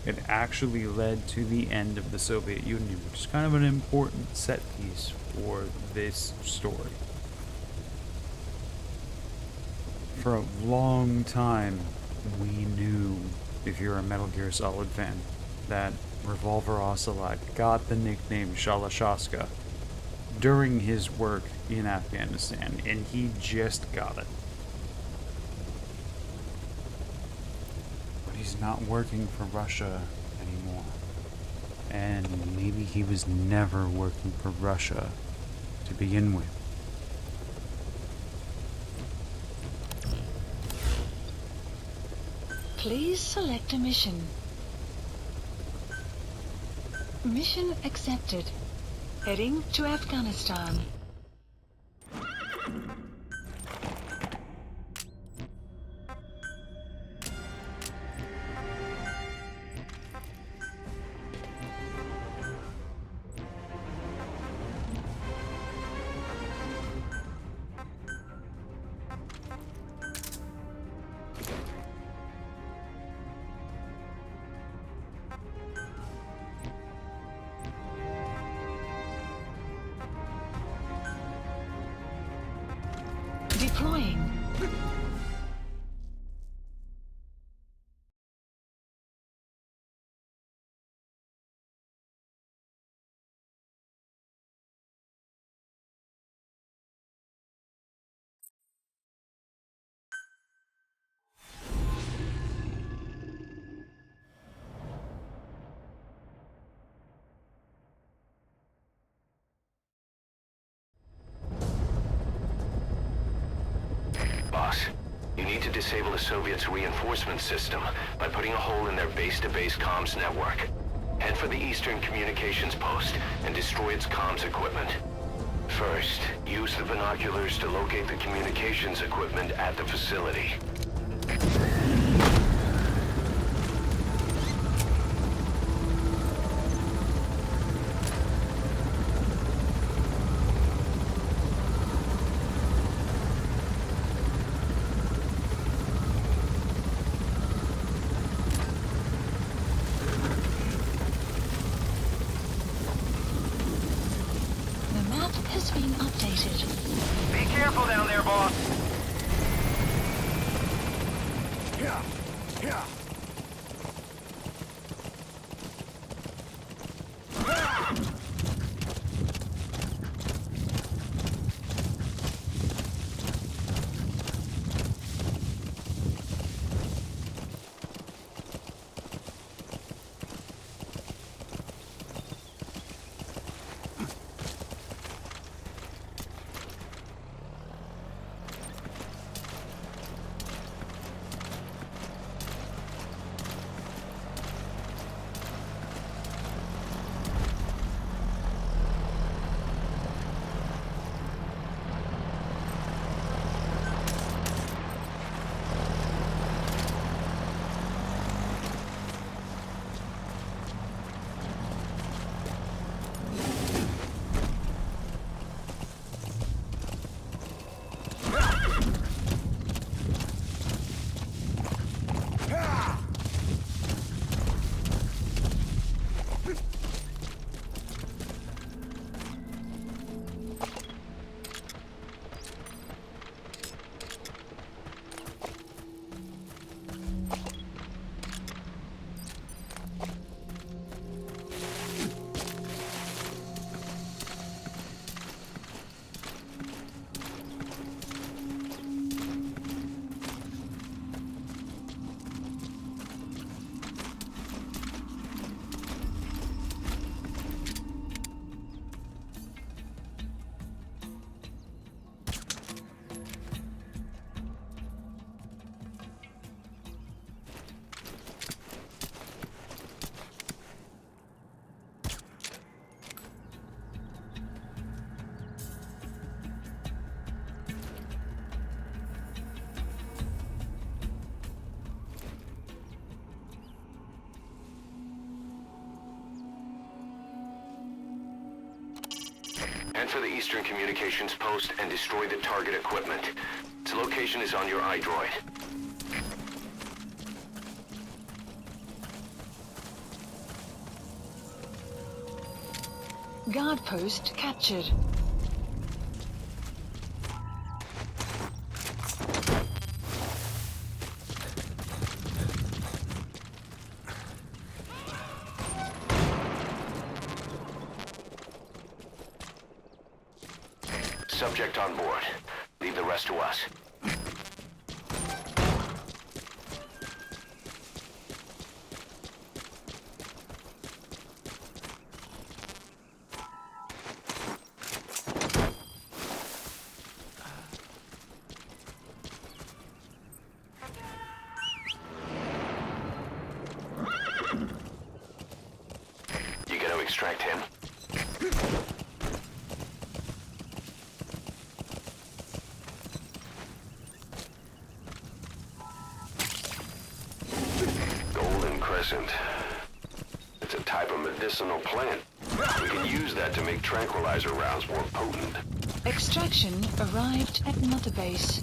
It actually led to the end of the Soviet Union, which is kind of an important set piece for this story. For a long time, we knew, if you're a Metal Gear Solid fan, that Revolver Ocelot got the nickname Shalashashka during his work in Afghanistan, and he just got it. But he's not working for Russia anymore. And maybe he was never working for Russia to begin with. Please select a mission. Mission accepted. Heading to Afghanistan. Deploying. Boss, you need to disable the Soviets' reinforcement system by putting a hole in their base-to-base comms network. Head for the Eastern Communications Post and destroy its comms equipment. First, use the binoculars to locate the communications equipment at the facility. The map has been updated. Be careful down there, boss. Head for the Eastern Communications Post and destroy the target equipment. Its location is on your iDroid. Guard post captured. Subject on board. Leave the rest to us. You gonna extract him? It's a type of medicinal plant. We can use that to make tranquilizer rounds more potent. Extraction arrived at Mother Base.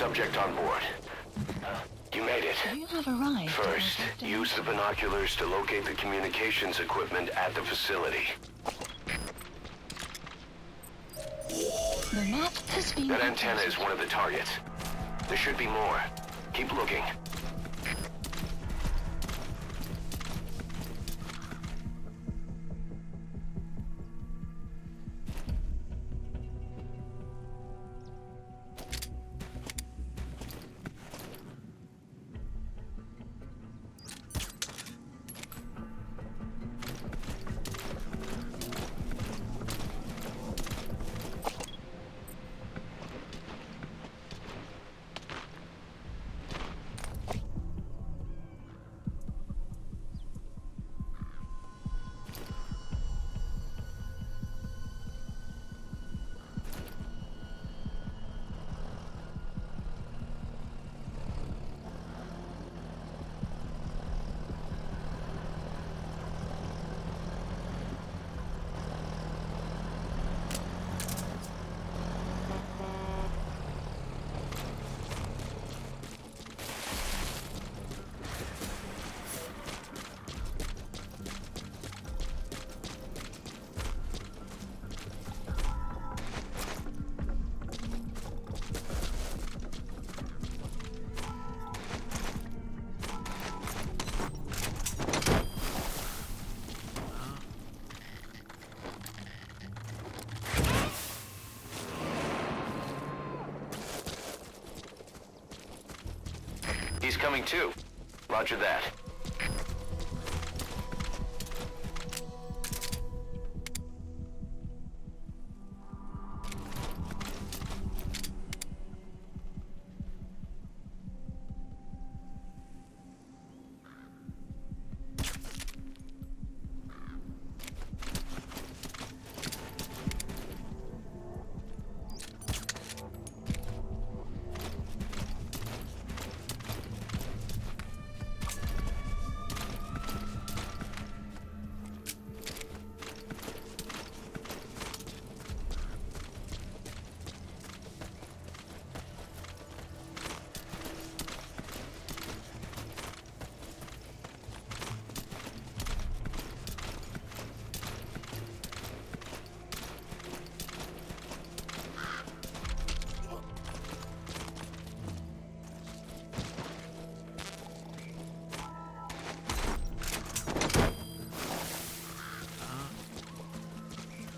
Subject on board. You made it. You have arrived. First, use the binoculars to locate the communications equipment at the facility. The map has been That antenna updated. is one of the targets. There should be more. Keep looking. He's coming too. Roger that.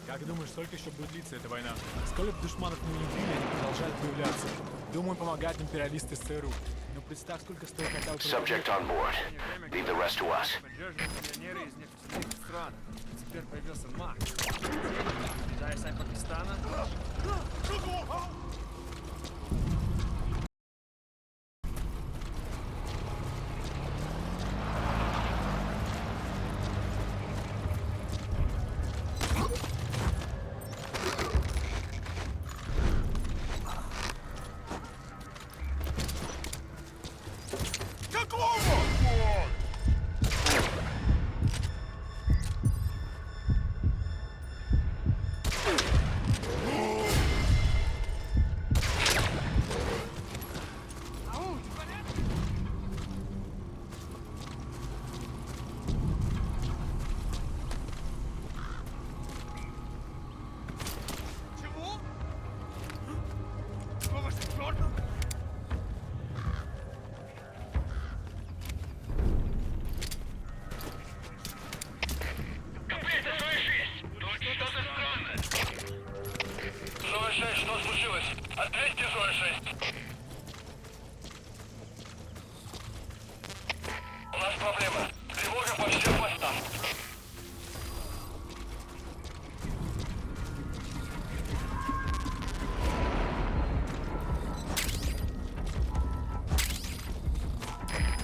Как думаешь, сколько еще будет длиться эта война? Сколько бы душманов мы не убили, они продолжают появляться. Думаю, помогают империалисты с ЦРУ. Но представь, сколько стоит хотя бы... Subject on board. Leave the rest to us. Миллионеры из некоторых стран. Теперь появился маг. Беда из Пакистана.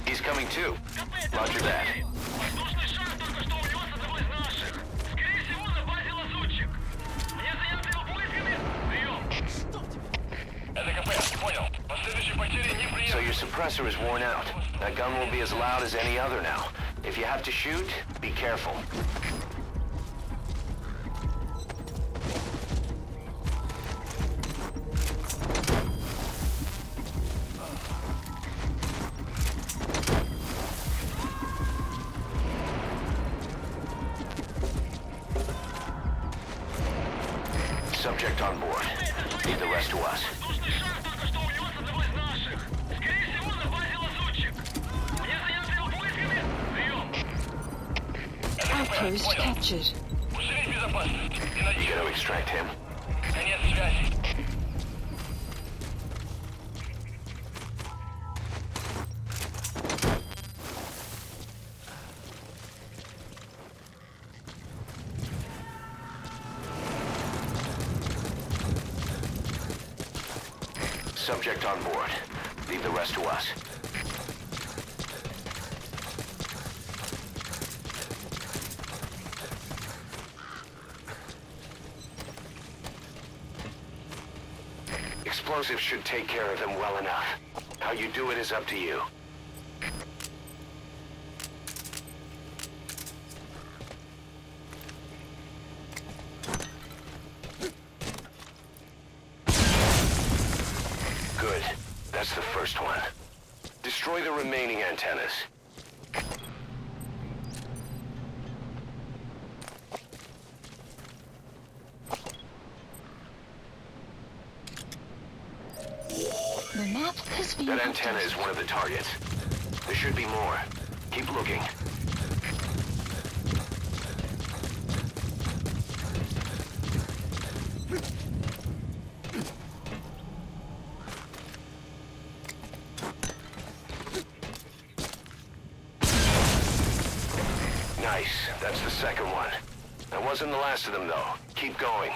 He's coming too. Roger that. Воздушный шар только что унес одного из наших. Скорее всего, на базе лазутчик. Мне заняться его поисками? Прием. Это КП, понял. Последующие потери не приемлемы. So your suppressor is worn out. That gun will be as loud as any other now. If you have to shoot, be careful. subject on board. Leave the rest to us. Воздушный шар только что унес одного из наших. Скорее всего, на базе лазутчик. Мне заняться его поисками? Прием. Outpost captured. Усилить безопасность. You gonna extract him? Конец связи. Subject on board. Leave the rest to us. Explosives should take care of them well enough. How you do it is up to you. Good. That's the first one. Destroy the remaining antennas. The map has been That antenna is updated. one of the targets. There should be more. Keep looking. Nice. That's the second one. That wasn't the last of them, though. Keep going.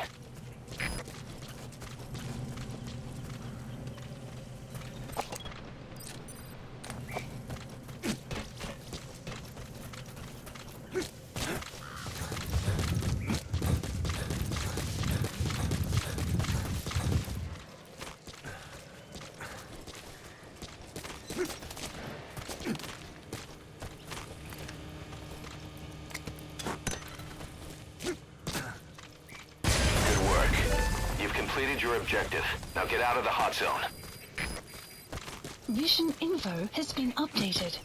Completed your objective. Now get out of the hot zone. Mission info has been updated.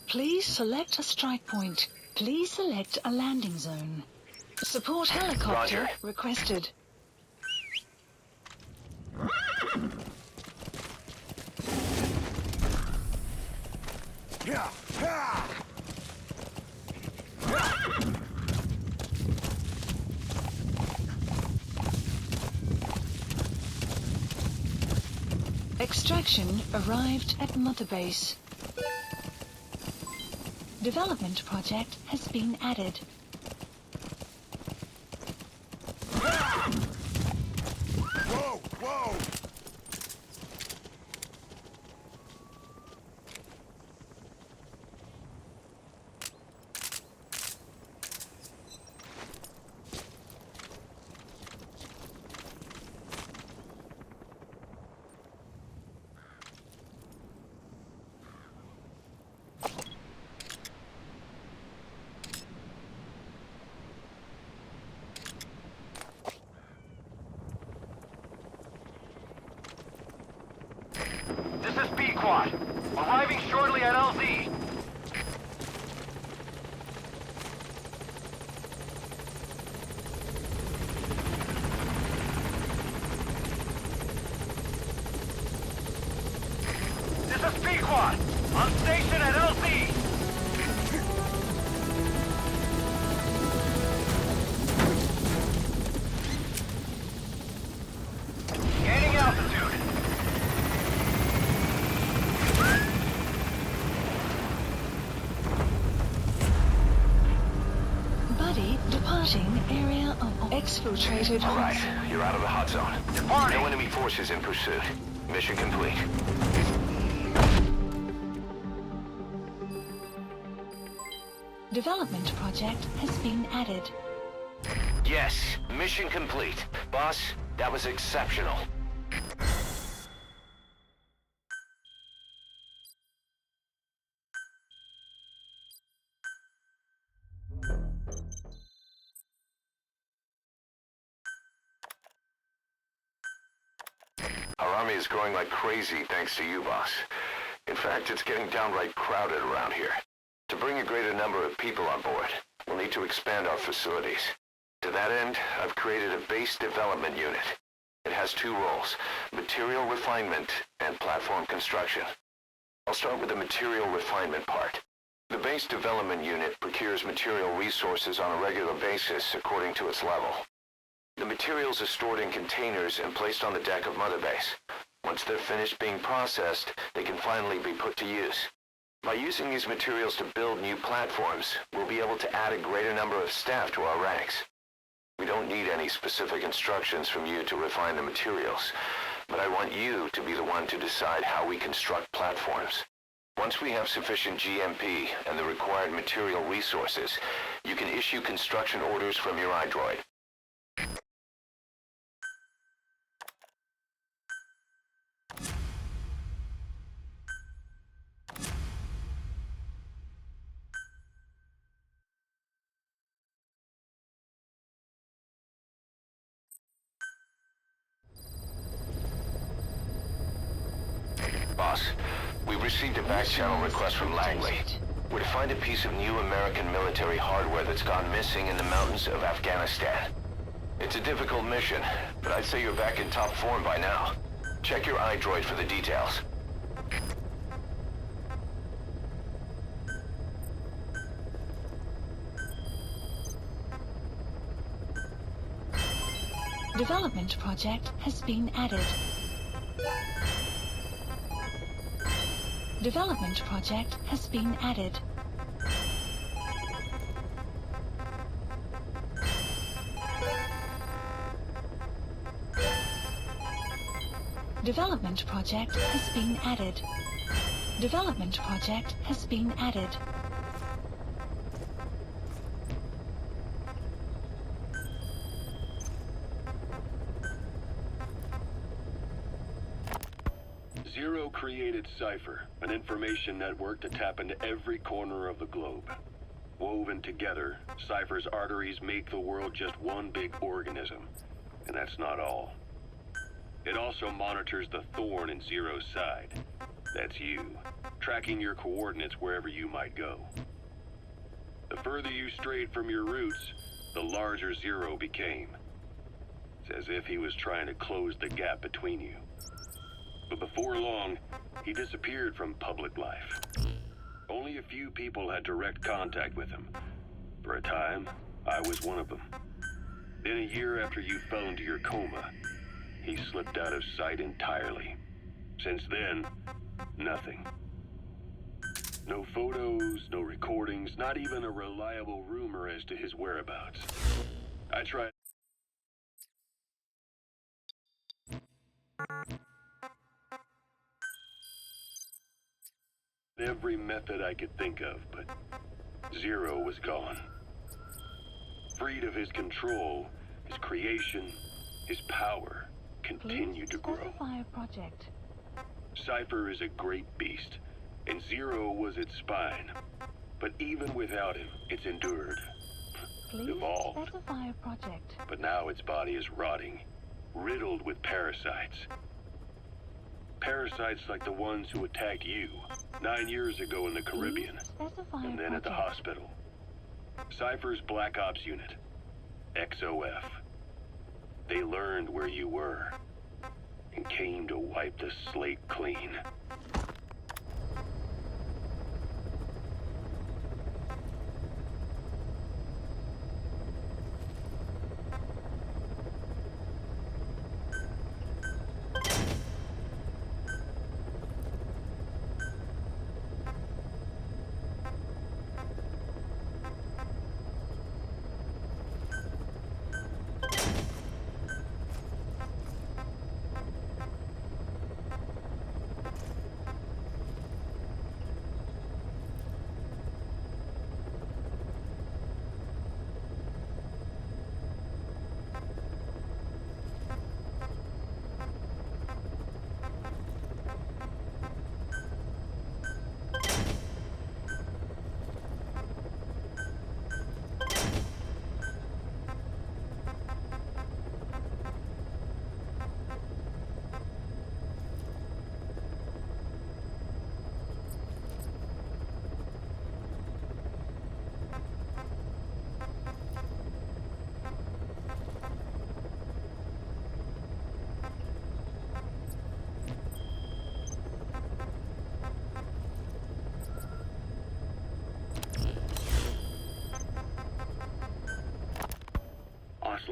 Please select a strike point. Please select a landing zone. Support helicopter Roger. requested. Extraction arrived at Mother Base. Development project has been added. Whoa! Whoa! This is B-Quad. Arriving shortly at LZ. This is B-Quad. On station at LZ. Gaining altitude. Buddy departing area of exfiltrated All right, hot zone. you're out of the hot zone. Departing. No enemy forces in pursuit. Mission complete. Development project has been added. Yes, mission complete. Boss, that was exceptional. is growing like crazy thanks to you, boss. In fact, it's getting downright crowded around here. To bring a greater number of people on board, we'll need to expand our facilities. To that end, I've created a base development unit. It has two roles, material refinement and platform construction. I'll start with the material refinement part. The base development unit procures material resources on a regular basis according to its level. The materials are stored in containers and placed on the deck of Mother Base. Once they're finished being processed, they can finally be put to use. By using these materials to build new platforms, we'll be able to add a greater number of staff to our ranks. We don't need any specific instructions from you to refine the materials, but I want you to be the one to decide how we construct platforms. Once we have sufficient GMP and the required material resources, you can issue construction orders from your iDroid. Boss, we've received a back-channel request from Langley. We're to find a piece of new American military hardware that's gone missing in the mountains of Afghanistan. It's a difficult mission, but I'd say you're back in top form by now. Check your iDroid for the details. Development project has been added. Development project has been added. Development project has been added. Development project has been added. Zero created Cypher, an information network to tap into every corner of the globe. Woven together, Cypher's arteries make the world just one big organism. And that's not all. It also monitors the thorn in Zero's side. That's you, tracking your coordinates wherever you might go. The further you strayed from your roots, the larger Zero became. It's as if he was trying to close the gap between you. But before long, he disappeared from public life. Only a few people had direct contact with him. For a time, I was one of them. Then a year after you fell into your coma, he slipped out of sight entirely. Since then, nothing. No photos, no recordings, not even a reliable rumor as to his whereabouts. I tried every method I could think of, but Zero was gone. Freed of his control, his creation, his power continued to grow. Specify a project. Cypher is a great beast, and Zero was its spine. But even without him, it's endured, evolved. Specify a project. But now its body is rotting, riddled with parasites. Parasites like the ones who attacked you 9 years ago in the Caribbean, and then at the hospital. Cypher's Black Ops unit, XOF. They learned where you were, and came to wipe the slate clean.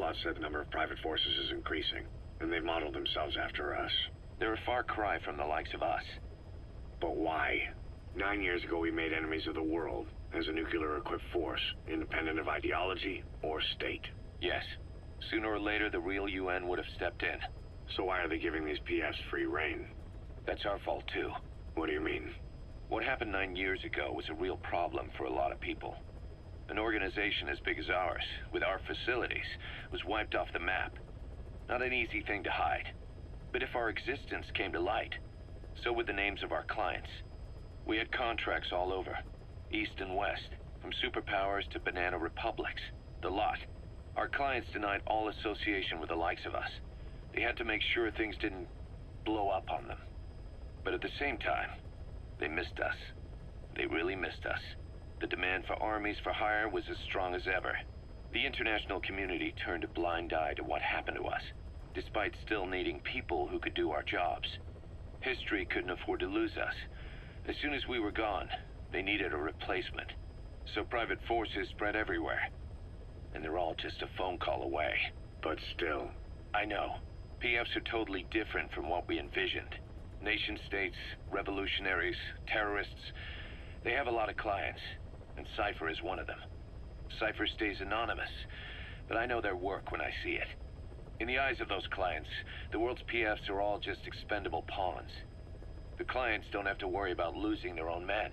Ocelot said the number of private forces is increasing, and they've modeled themselves after us. They're a far cry from the likes of us. But why? 9 years ago we made enemies of the world as a nuclear-equipped force, independent of ideology or state. Yes. Sooner or later, the real UN would have stepped in. So why are they giving these PFs free reign? That's our fault, too. What do you mean? What happened 9 years ago was a real problem for a lot of people. An organization as big as ours, with our facilities, was wiped off the map. Not an easy thing to hide. But if our existence came to light, so would the names of our clients. We had contracts all over, east and west, from superpowers to banana republics, the lot. Our clients denied all association with the likes of us. They had to make sure things didn't blow up on them. But at the same time, they missed us. They really missed us. The demand for armies for hire was as strong as ever. The international community turned a blind eye to what happened to us, despite still needing people who could do our jobs. History couldn't afford to lose us. As soon as we were gone, they needed a replacement. So private forces spread everywhere. And they're all just a phone call away. But still. I know. PFs are totally different from what we envisioned. Nation-states, revolutionaries, terrorists. They have a lot of clients, and Cypher is one of them. Cypher stays anonymous, but I know their work when I see it. In the eyes of those clients, the world's PFs are all just expendable pawns. The clients don't have to worry about losing their own men.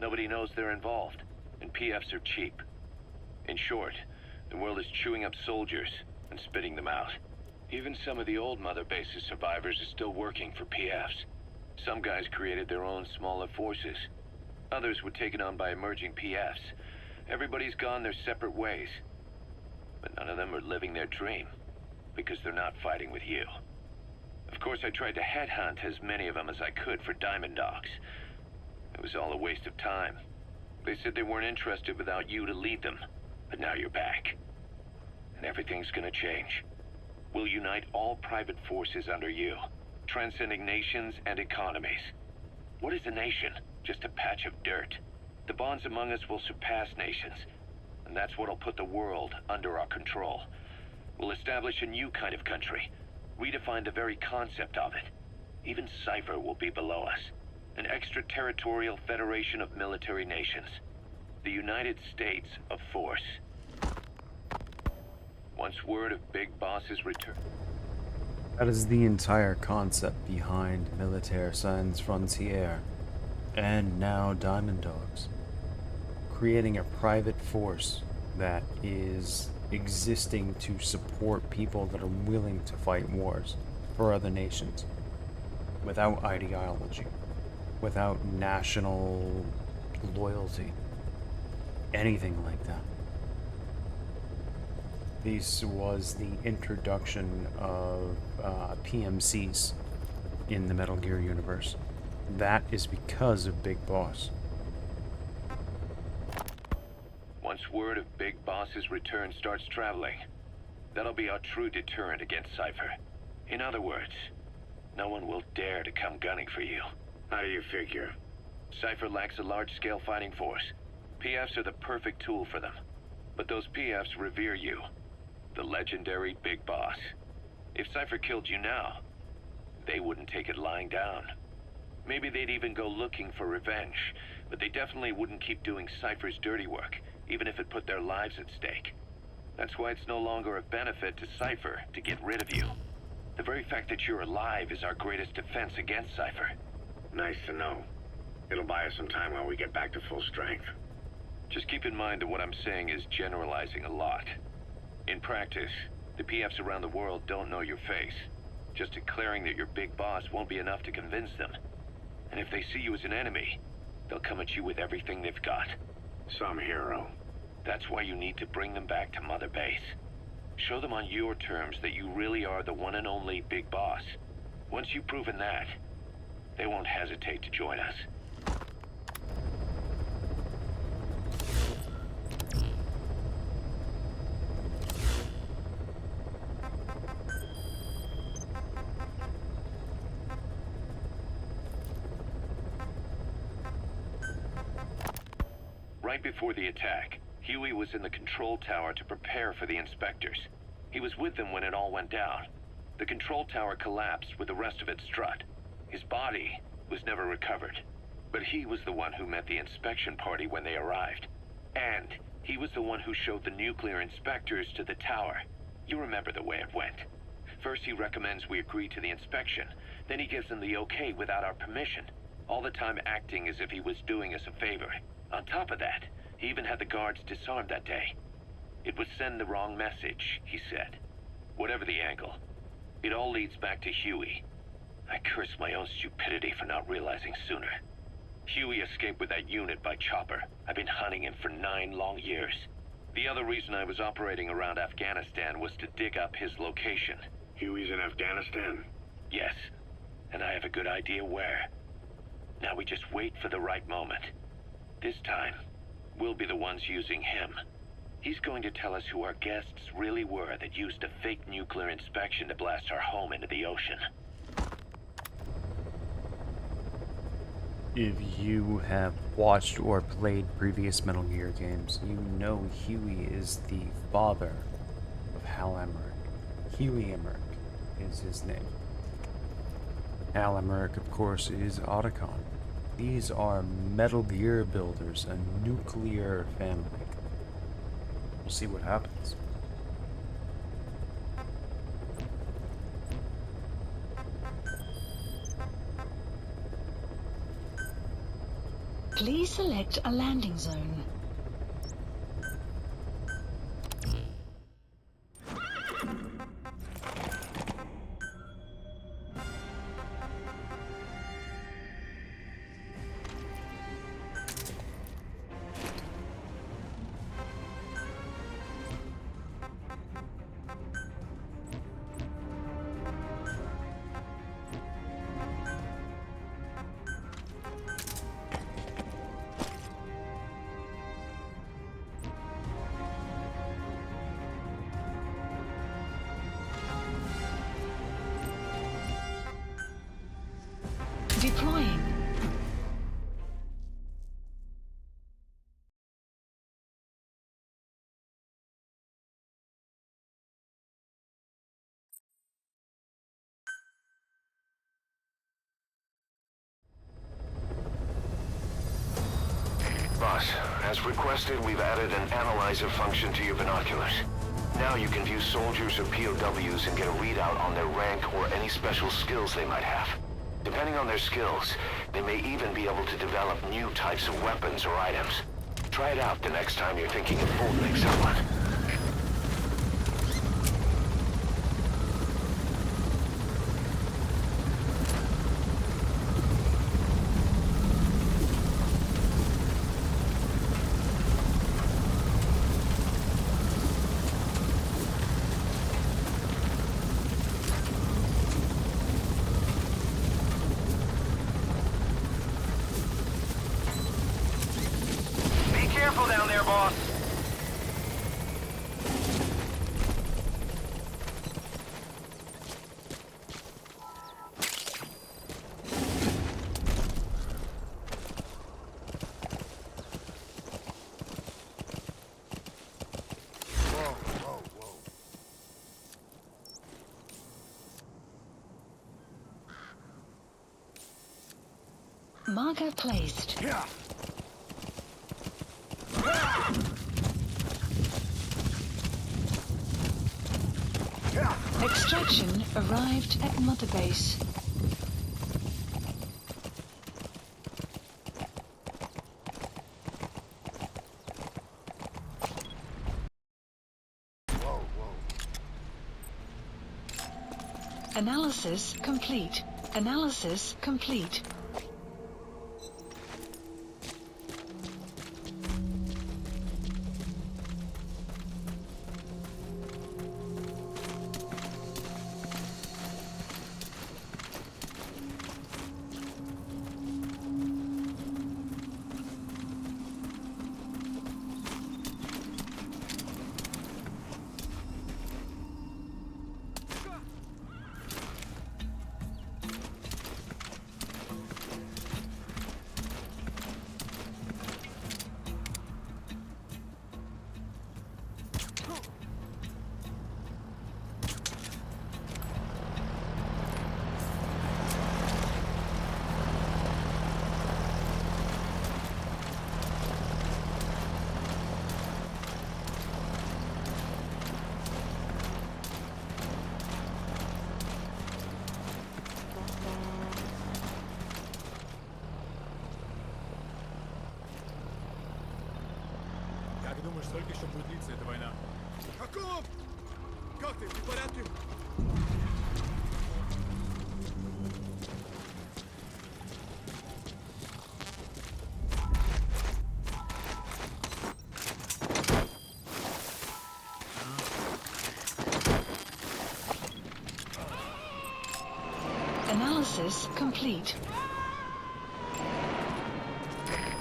Nobody knows they're involved, and PFs are cheap. In short, the world is chewing up soldiers and spitting them out. Even some of the old Mother Base's survivors are still working for PFs. Some guys created their own smaller forces. Others were taken on by emerging PFs. Everybody's gone their separate ways. But none of them are living their dream, because they're not fighting with you. Of course, I tried to headhunt as many of them as I could for Diamond Dogs. It was all a waste of time. They said they weren't interested without you to lead them. But now you're back. And everything's gonna change. We'll unite all private forces under you, transcending nations and economies. What is a nation? Just a patch of dirt. The bonds among us will surpass nations, and that's what'll put the world under our control. We'll establish a new kind of country, redefine the very concept of it. Even Cypher will be below us, an extraterritorial federation of military nations. The United States of Force. Once word of Big Boss's return... That is the entire concept behind Militaire Sans Frontières, and now Diamond Dogs. Creating a private force that is existing to support people that are willing to fight wars for other nations, without ideology, without national loyalty, anything like that. This was the introduction of PMCs in the Metal Gear universe. That is because of Big Boss. Once word of Big Boss's return starts traveling, that'll be our true deterrent against Cypher. In other words, no one will dare to come gunning for you. How do you figure? Cypher lacks a large-scale fighting force. PFs are the perfect tool for them. But those PFs revere you. The legendary Big Boss. If Cypher killed you now, they wouldn't take it lying down. Maybe they'd even go looking for revenge, but they definitely wouldn't keep doing Cypher's dirty work, even if it put their lives at stake. That's why it's no longer a benefit to Cypher to get rid of you. The very fact that you're alive is our greatest defense against Cypher. Nice to know. It'll buy us some time while we get back to full strength. Just keep in mind that what I'm saying is generalizing a lot. In practice, the PFs around the world don't know your face. Just declaring that you're Big Boss won't be enough to convince them. And if they see you as an enemy, they'll come at you with everything they've got. Some hero. That's why you need to bring them back to Mother Base. Show them on your terms that you really are the one and only Big Boss. Once you've proven that, they won't hesitate to join us. Right before the attack, Huey was in the control tower to prepare for the inspectors. He was with them when it all went down. The control tower collapsed with the rest of its strut. His body was never recovered. But he was the one who met the inspection party when they arrived. And he was the one who showed the nuclear inspectors to the tower. You remember the way it went. First he recommends we agree to the inspection. Then he gives them the okay without our permission. All the time acting as if he was doing us a favor. On top of that, he even had the guards disarmed that day. It would send the wrong message, he said. Whatever the angle, it all leads back to Huey. I curse my own stupidity for not realizing sooner. Huey escaped with that unit by chopper. I've been hunting him for 9 long years. The other reason I was operating around Afghanistan was to dig up his location. Huey's in Afghanistan? Yes, and I have a good idea where. Now we just wait for the right moment. This time, we'll be the ones using him. He's going to tell us who our guests really were that used a fake nuclear inspection to blast our home into the ocean. If you have watched or played previous Metal Gear games, you know Huey is the father of Hal Emmerich. Huey Emmerich is his name. Hal Emmerich, of course, is Otacon. These are Metal Gear builders, a nuclear family. We'll see what happens. Please select a landing zone. Deploying. Boss, as requested, we've added an analyzer function to your binoculars. Now you can view soldiers or POWs and get a readout on their rank or any special skills they might have. Depending on their skills, they may even be able to develop new types of weapons or items. Try it out the next time you're thinking of Fulton someone. Careful down there, boss. Marker placed. Yeah. Extraction arrived at Mother Base. Analysis complete. Analysis complete. думаешь, сколько еще будет длиться эта война? Каков? Как ты, в порядке? Analysis complete.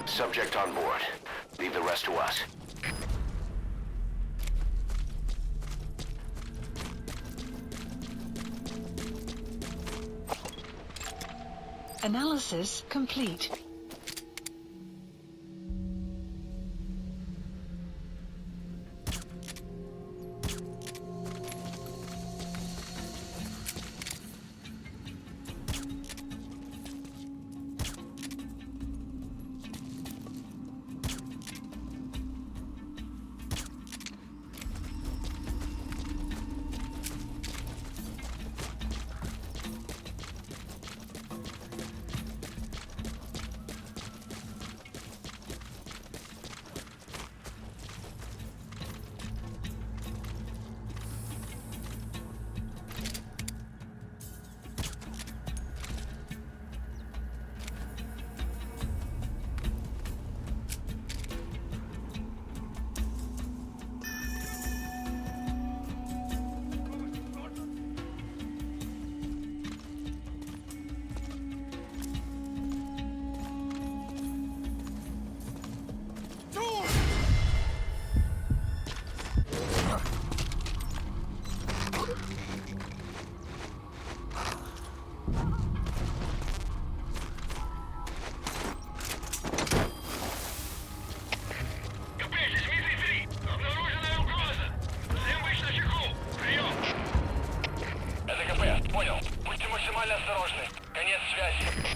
Subject on board. Leave the rest to us. Analysis complete.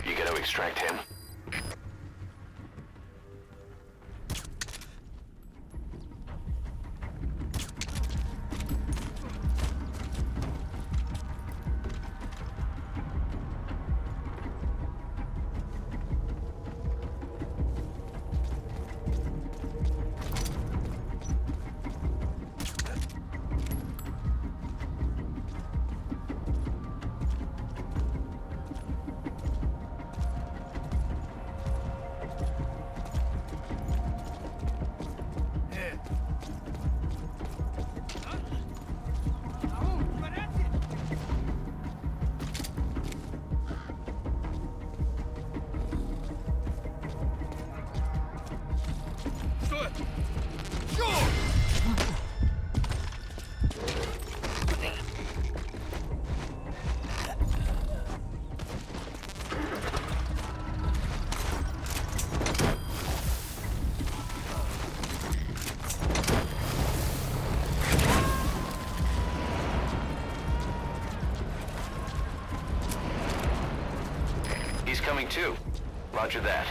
You gotta extract him. He's coming too. Roger that.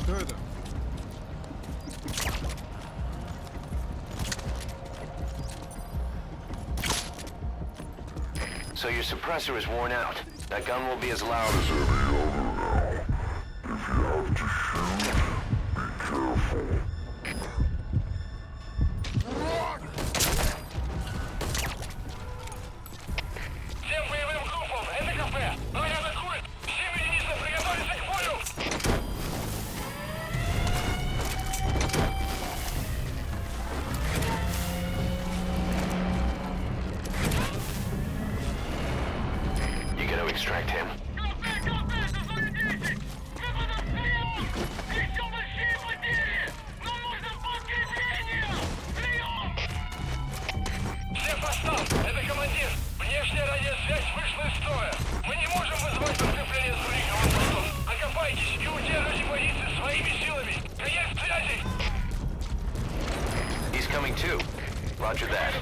Что это? So your suppressor is worn out. That gun will be as loud as any other now. If you have to shoot, be careful. Всем боевым группам, это кафе! Наряд атакует! Всем единицам приготовиться к бою! You gotta extract him. Всем постам! Это командир! Внешняя радиосвязь вышла из строя! Мы не можем вызвать подкрепление с других аванпостов! Окопайтесь и удерживайте позиции своими силами! Конец связи! He's coming too. Roger that.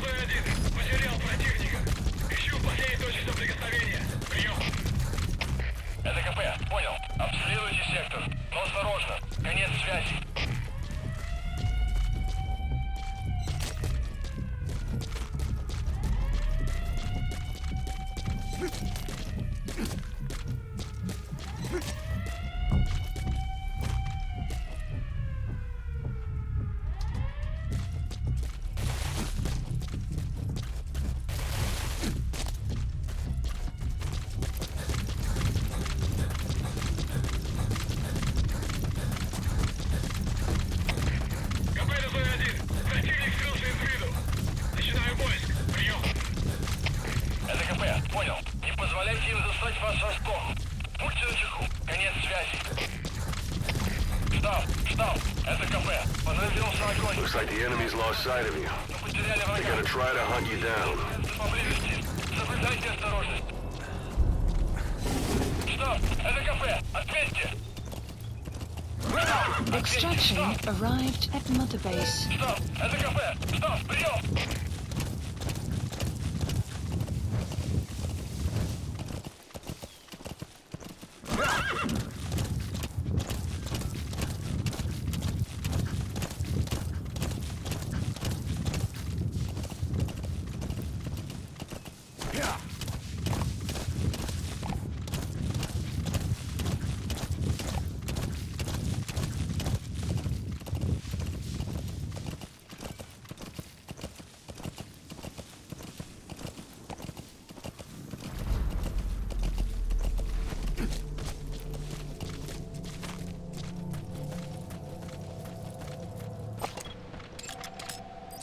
Потерял противника! Ищу последние точки соприкосновения! Прием! Это КП, понял. Обследуйте сектор. Но осторожно! Конец связи! Looks like the enemy's lost sight of you. They're gonna try to hunt you down. Поблизости. Соблюдайте осторожность. Стоп! Это кафе! Ответьте! Extraction arrived at Mother Base. Стоп! Это кафе! Стоп! Прием!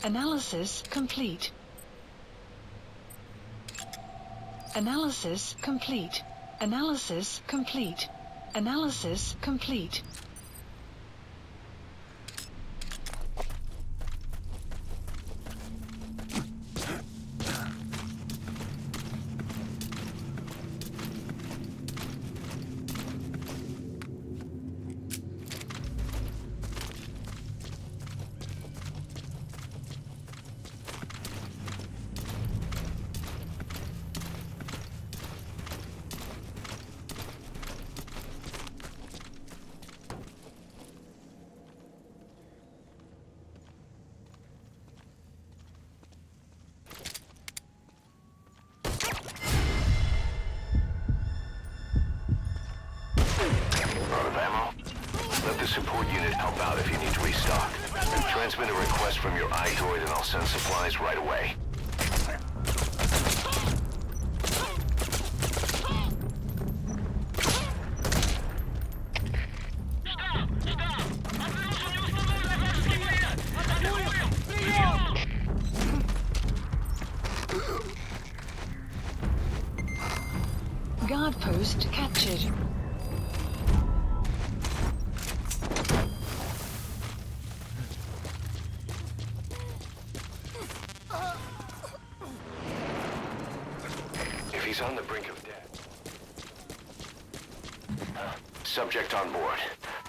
Analysis complete. Analysis complete. Analysis complete. Analysis complete. Out of ammo? Let the support unit help out if you need to restock. Transmit a request from your iDroid and I'll send supplies right away. Штаб! Штаб! Обнаружен неустановленный вражеский вояк! Атакуем! Прием! Guard post captured. If he's on the brink of death... Subject on board.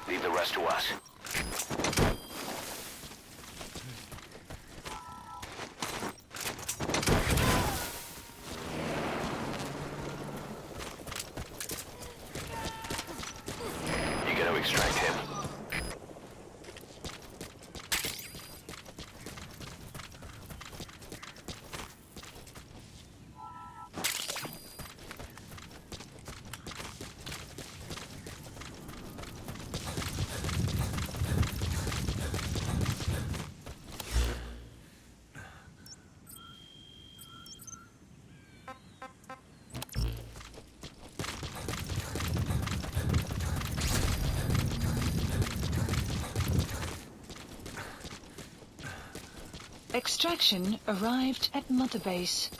Leave the rest to us. You gotta extract him. Extraction arrived at Mother Base.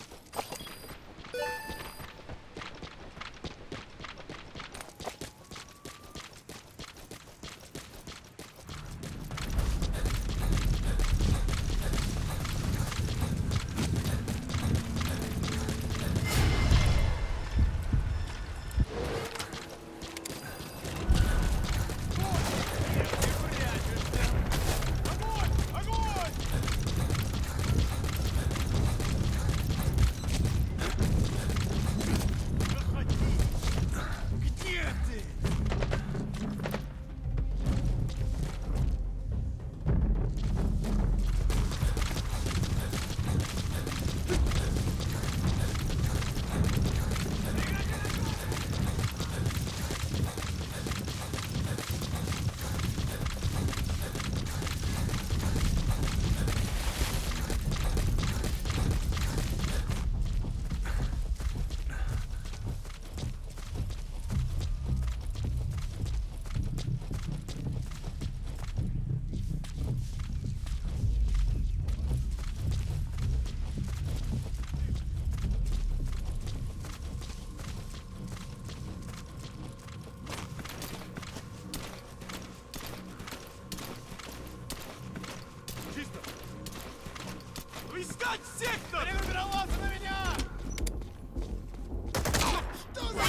Искать сектор! Перегруппировался на меня! Что за...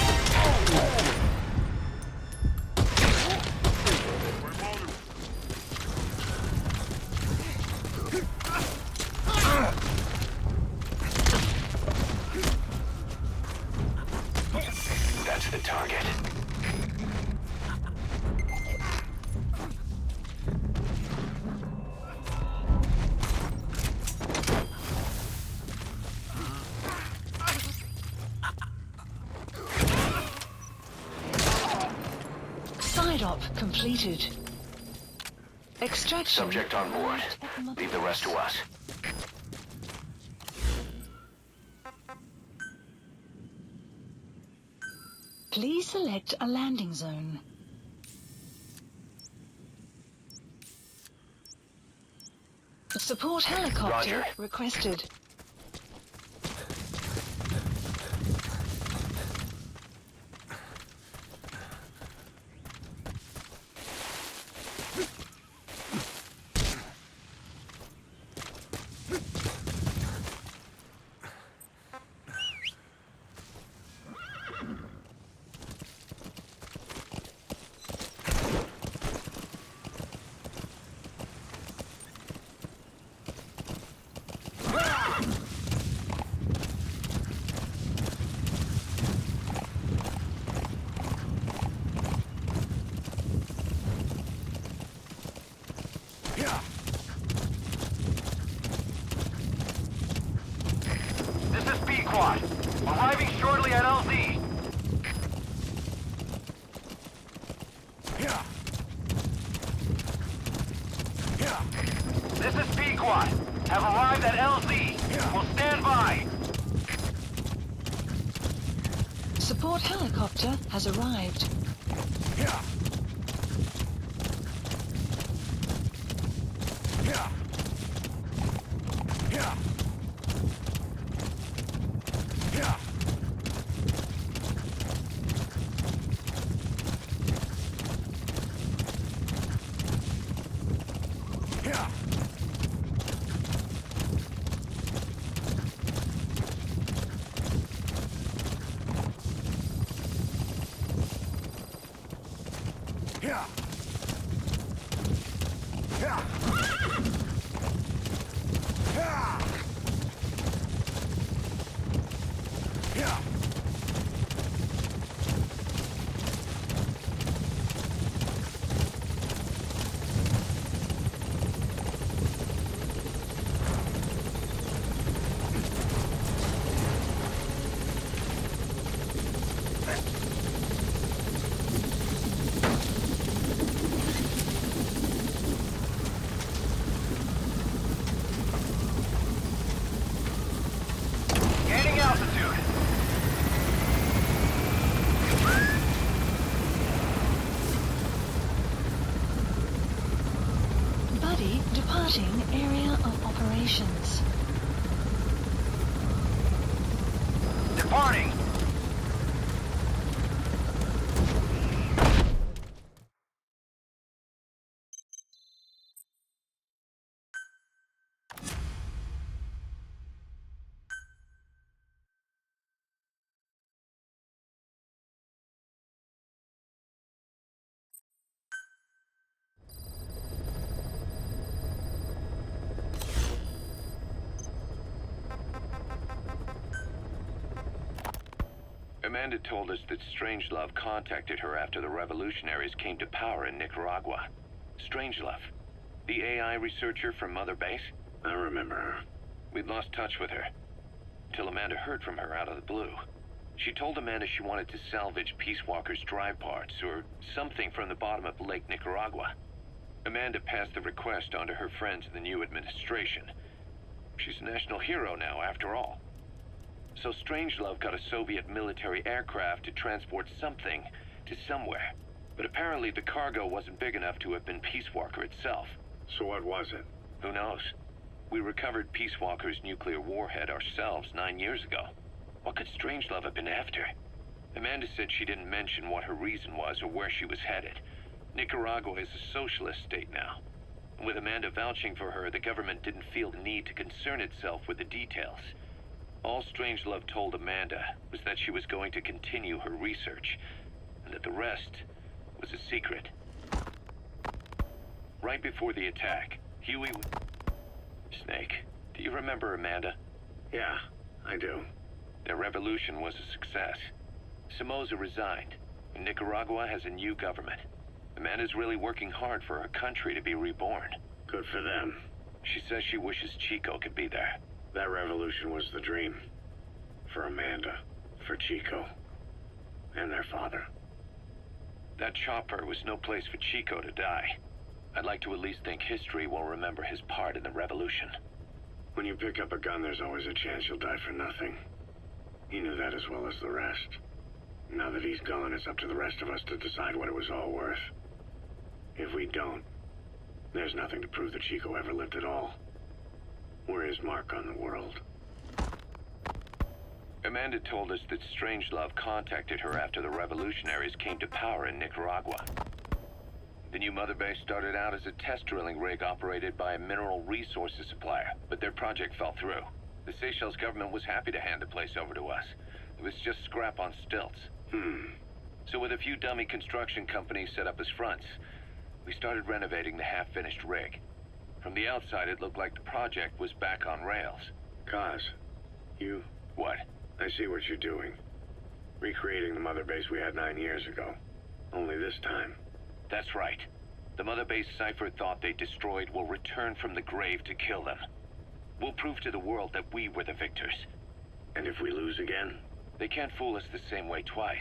That's the target. Side op completed. Extraction. Subject on board. Leave the rest to us. Please select a landing zone. Support helicopter Roger. requested. This is B-Quad. Arriving shortly at LZ. This is B-Quad. Have arrived at LZ. Will stand by. Support helicopter has arrived. Gaining altitude. Buddy departing area of operations. Departing. Amanda told us that Strangelove contacted her after the revolutionaries came to power in Nicaragua. Strangelove, the AI researcher from Mother Base? I remember her. We'd lost touch with her, till Amanda heard from her out of the blue. She told Amanda she wanted to salvage Peace Walker's drive parts, or something from the bottom of Lake Nicaragua. Amanda passed the request on to her friends in the new administration. She's a national hero now, after all. So Strangelove got a Soviet military aircraft to transport something to somewhere. But apparently the cargo wasn't big enough to have been Peace Walker itself. So what was it? Who knows? We recovered Peace Walker's nuclear warhead ourselves 9 years ago. What could Strangelove have been after? Amanda said she didn't mention what her reason was or where she was headed. Nicaragua is a socialist state now. With Amanda vouching for her, the government didn't feel the need to concern itself with the details. All Strangelove told Amanda was that she was going to continue her research, and that the rest was a secret. Right before the attack, Huey... Snake, do you remember Amanda? Yeah, I do. Their revolution was a success. Somoza resigned, and Nicaragua has a new government. Amanda's really working hard for her country to be reborn. Good for them. She says she wishes Chico could be there. That revolution was the dream. For Amanda, for Chico, and their father. That chopper was no place for Chico to die. I'd like to at least think history will remember his part in the revolution. When you pick up a gun, there's always a chance you'll die for nothing. He knew that as well as the rest. Now that he's gone, it's up to the rest of us to decide what it was all worth. If we don't, there's nothing to prove that Chico ever lived at all. We're his mark on the world. Amanda told us that Strangelove contacted her after the revolutionaries came to power in Nicaragua. The new mother base started out as a test drilling rig operated by a mineral resources supplier, but their project fell through. The Seychelles government was happy to hand the place over to us. It was just scrap on stilts. So with a few dummy construction companies set up as fronts, we started renovating the half-finished rig. From the outside, it looked like the project was back on rails. Kaz, you... What? I see what you're doing. Recreating the mother base we had 9 years ago. Only this time. That's right. The mother base Cypher thought they destroyed will return from the grave to kill them. We'll prove to the world that we were the victors. And if we lose again? They can't fool us the same way twice.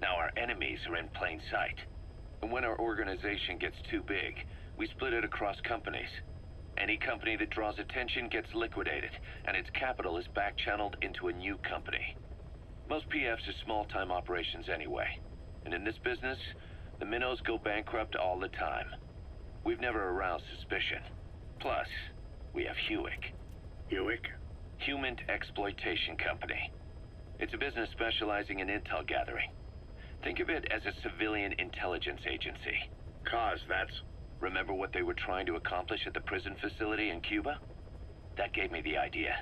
Now our enemies are in plain sight. And when our organization gets too big, we split it across companies. Any company that draws attention gets liquidated, and its capital is back-channeled into a new company. Most PFs are small-time operations anyway. And in this business, the minnows go bankrupt all the time. We've never aroused suspicion. Plus, we have Hewick. Hewick? Human Exploitation Company. It's a business specializing in intel gathering. Think of it as a civilian intelligence agency. Kaz, that's... Remember what they were trying to accomplish at the prison facility in Cuba? That gave me the idea.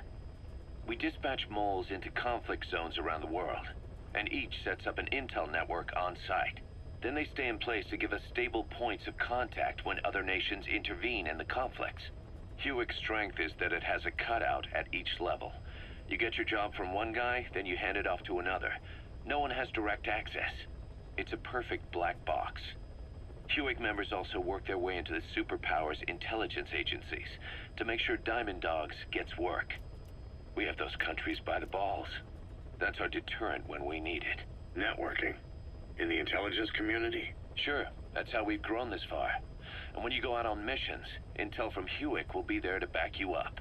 We dispatch moles into conflict zones around the world, and each sets up an intel network on site. Then they stay in place to give us stable points of contact when other nations intervene in the conflicts. Hewick's strength is that it has a cutout at each level. You get your job from one guy, then you hand it off to another. No one has direct access. It's a perfect black box. Hewick members also work their way into the superpowers intelligence agencies to make sure Diamond Dogs gets work. We have those countries by the balls. That's our deterrent when we need it. Networking? In the intelligence community? Sure, that's how we've grown this far. And when you go out on missions, intel from Hewick will be there to back you up.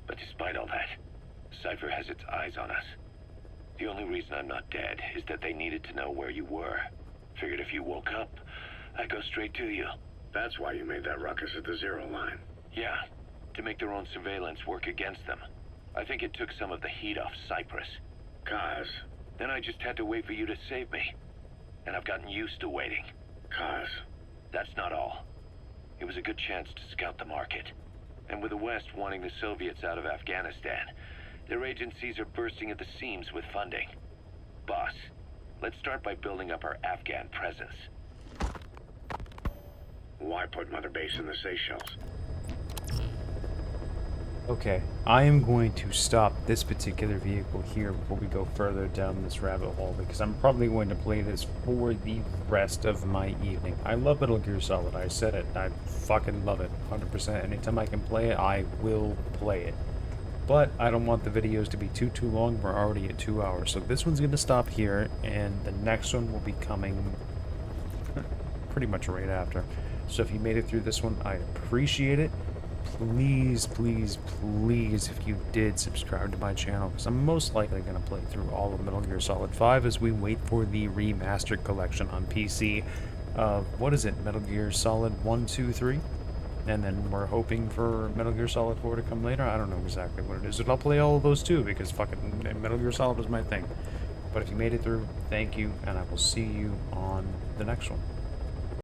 But despite all that, Cypher has its eyes on us. The only reason I'm not dead is that they needed to know where you were. Figured if you woke up, I'd go straight to you. That's why you made that ruckus at the Zero Line. Yeah, to make their own surveillance work against them. I think it took some of the heat off Cyprus. Kaz. Then I just had to wait for you to save me. And I've gotten used to waiting. Kaz. That's not all. It was a good chance to scout the market. And with the West wanting the Soviets out of Afghanistan, their agencies are bursting at the seams with funding. Boss, let's start by building up our Afghan presence. Why put Mother Base in the Seychelles? Okay, I am going to stop this particular vehicle here before we go further down this rabbit hole, because I'm probably going to play this for the rest of my evening. I love Metal Gear Solid, I said it, I fucking love it, 100%. Anytime I can play it, I will play it. But I don't want the videos to be too long, we're already at 2 hours. So this one's going to stop here, and the next one will be coming pretty much right after. So if you made it through this one, I appreciate it. Please, please, please, if you did, subscribe to my channel, because I'm most likely going to play through all of Metal Gear Solid 5 as we wait for the remastered collection on PC of, what is it, Metal Gear Solid 1, 2, 3? And then we're hoping for Metal Gear Solid 4 to come later. I don't know exactly what it is, but I'll play all of those too, because fucking Metal Gear Solid is my thing. But if you made it through, thank you, and I will see you on the next one.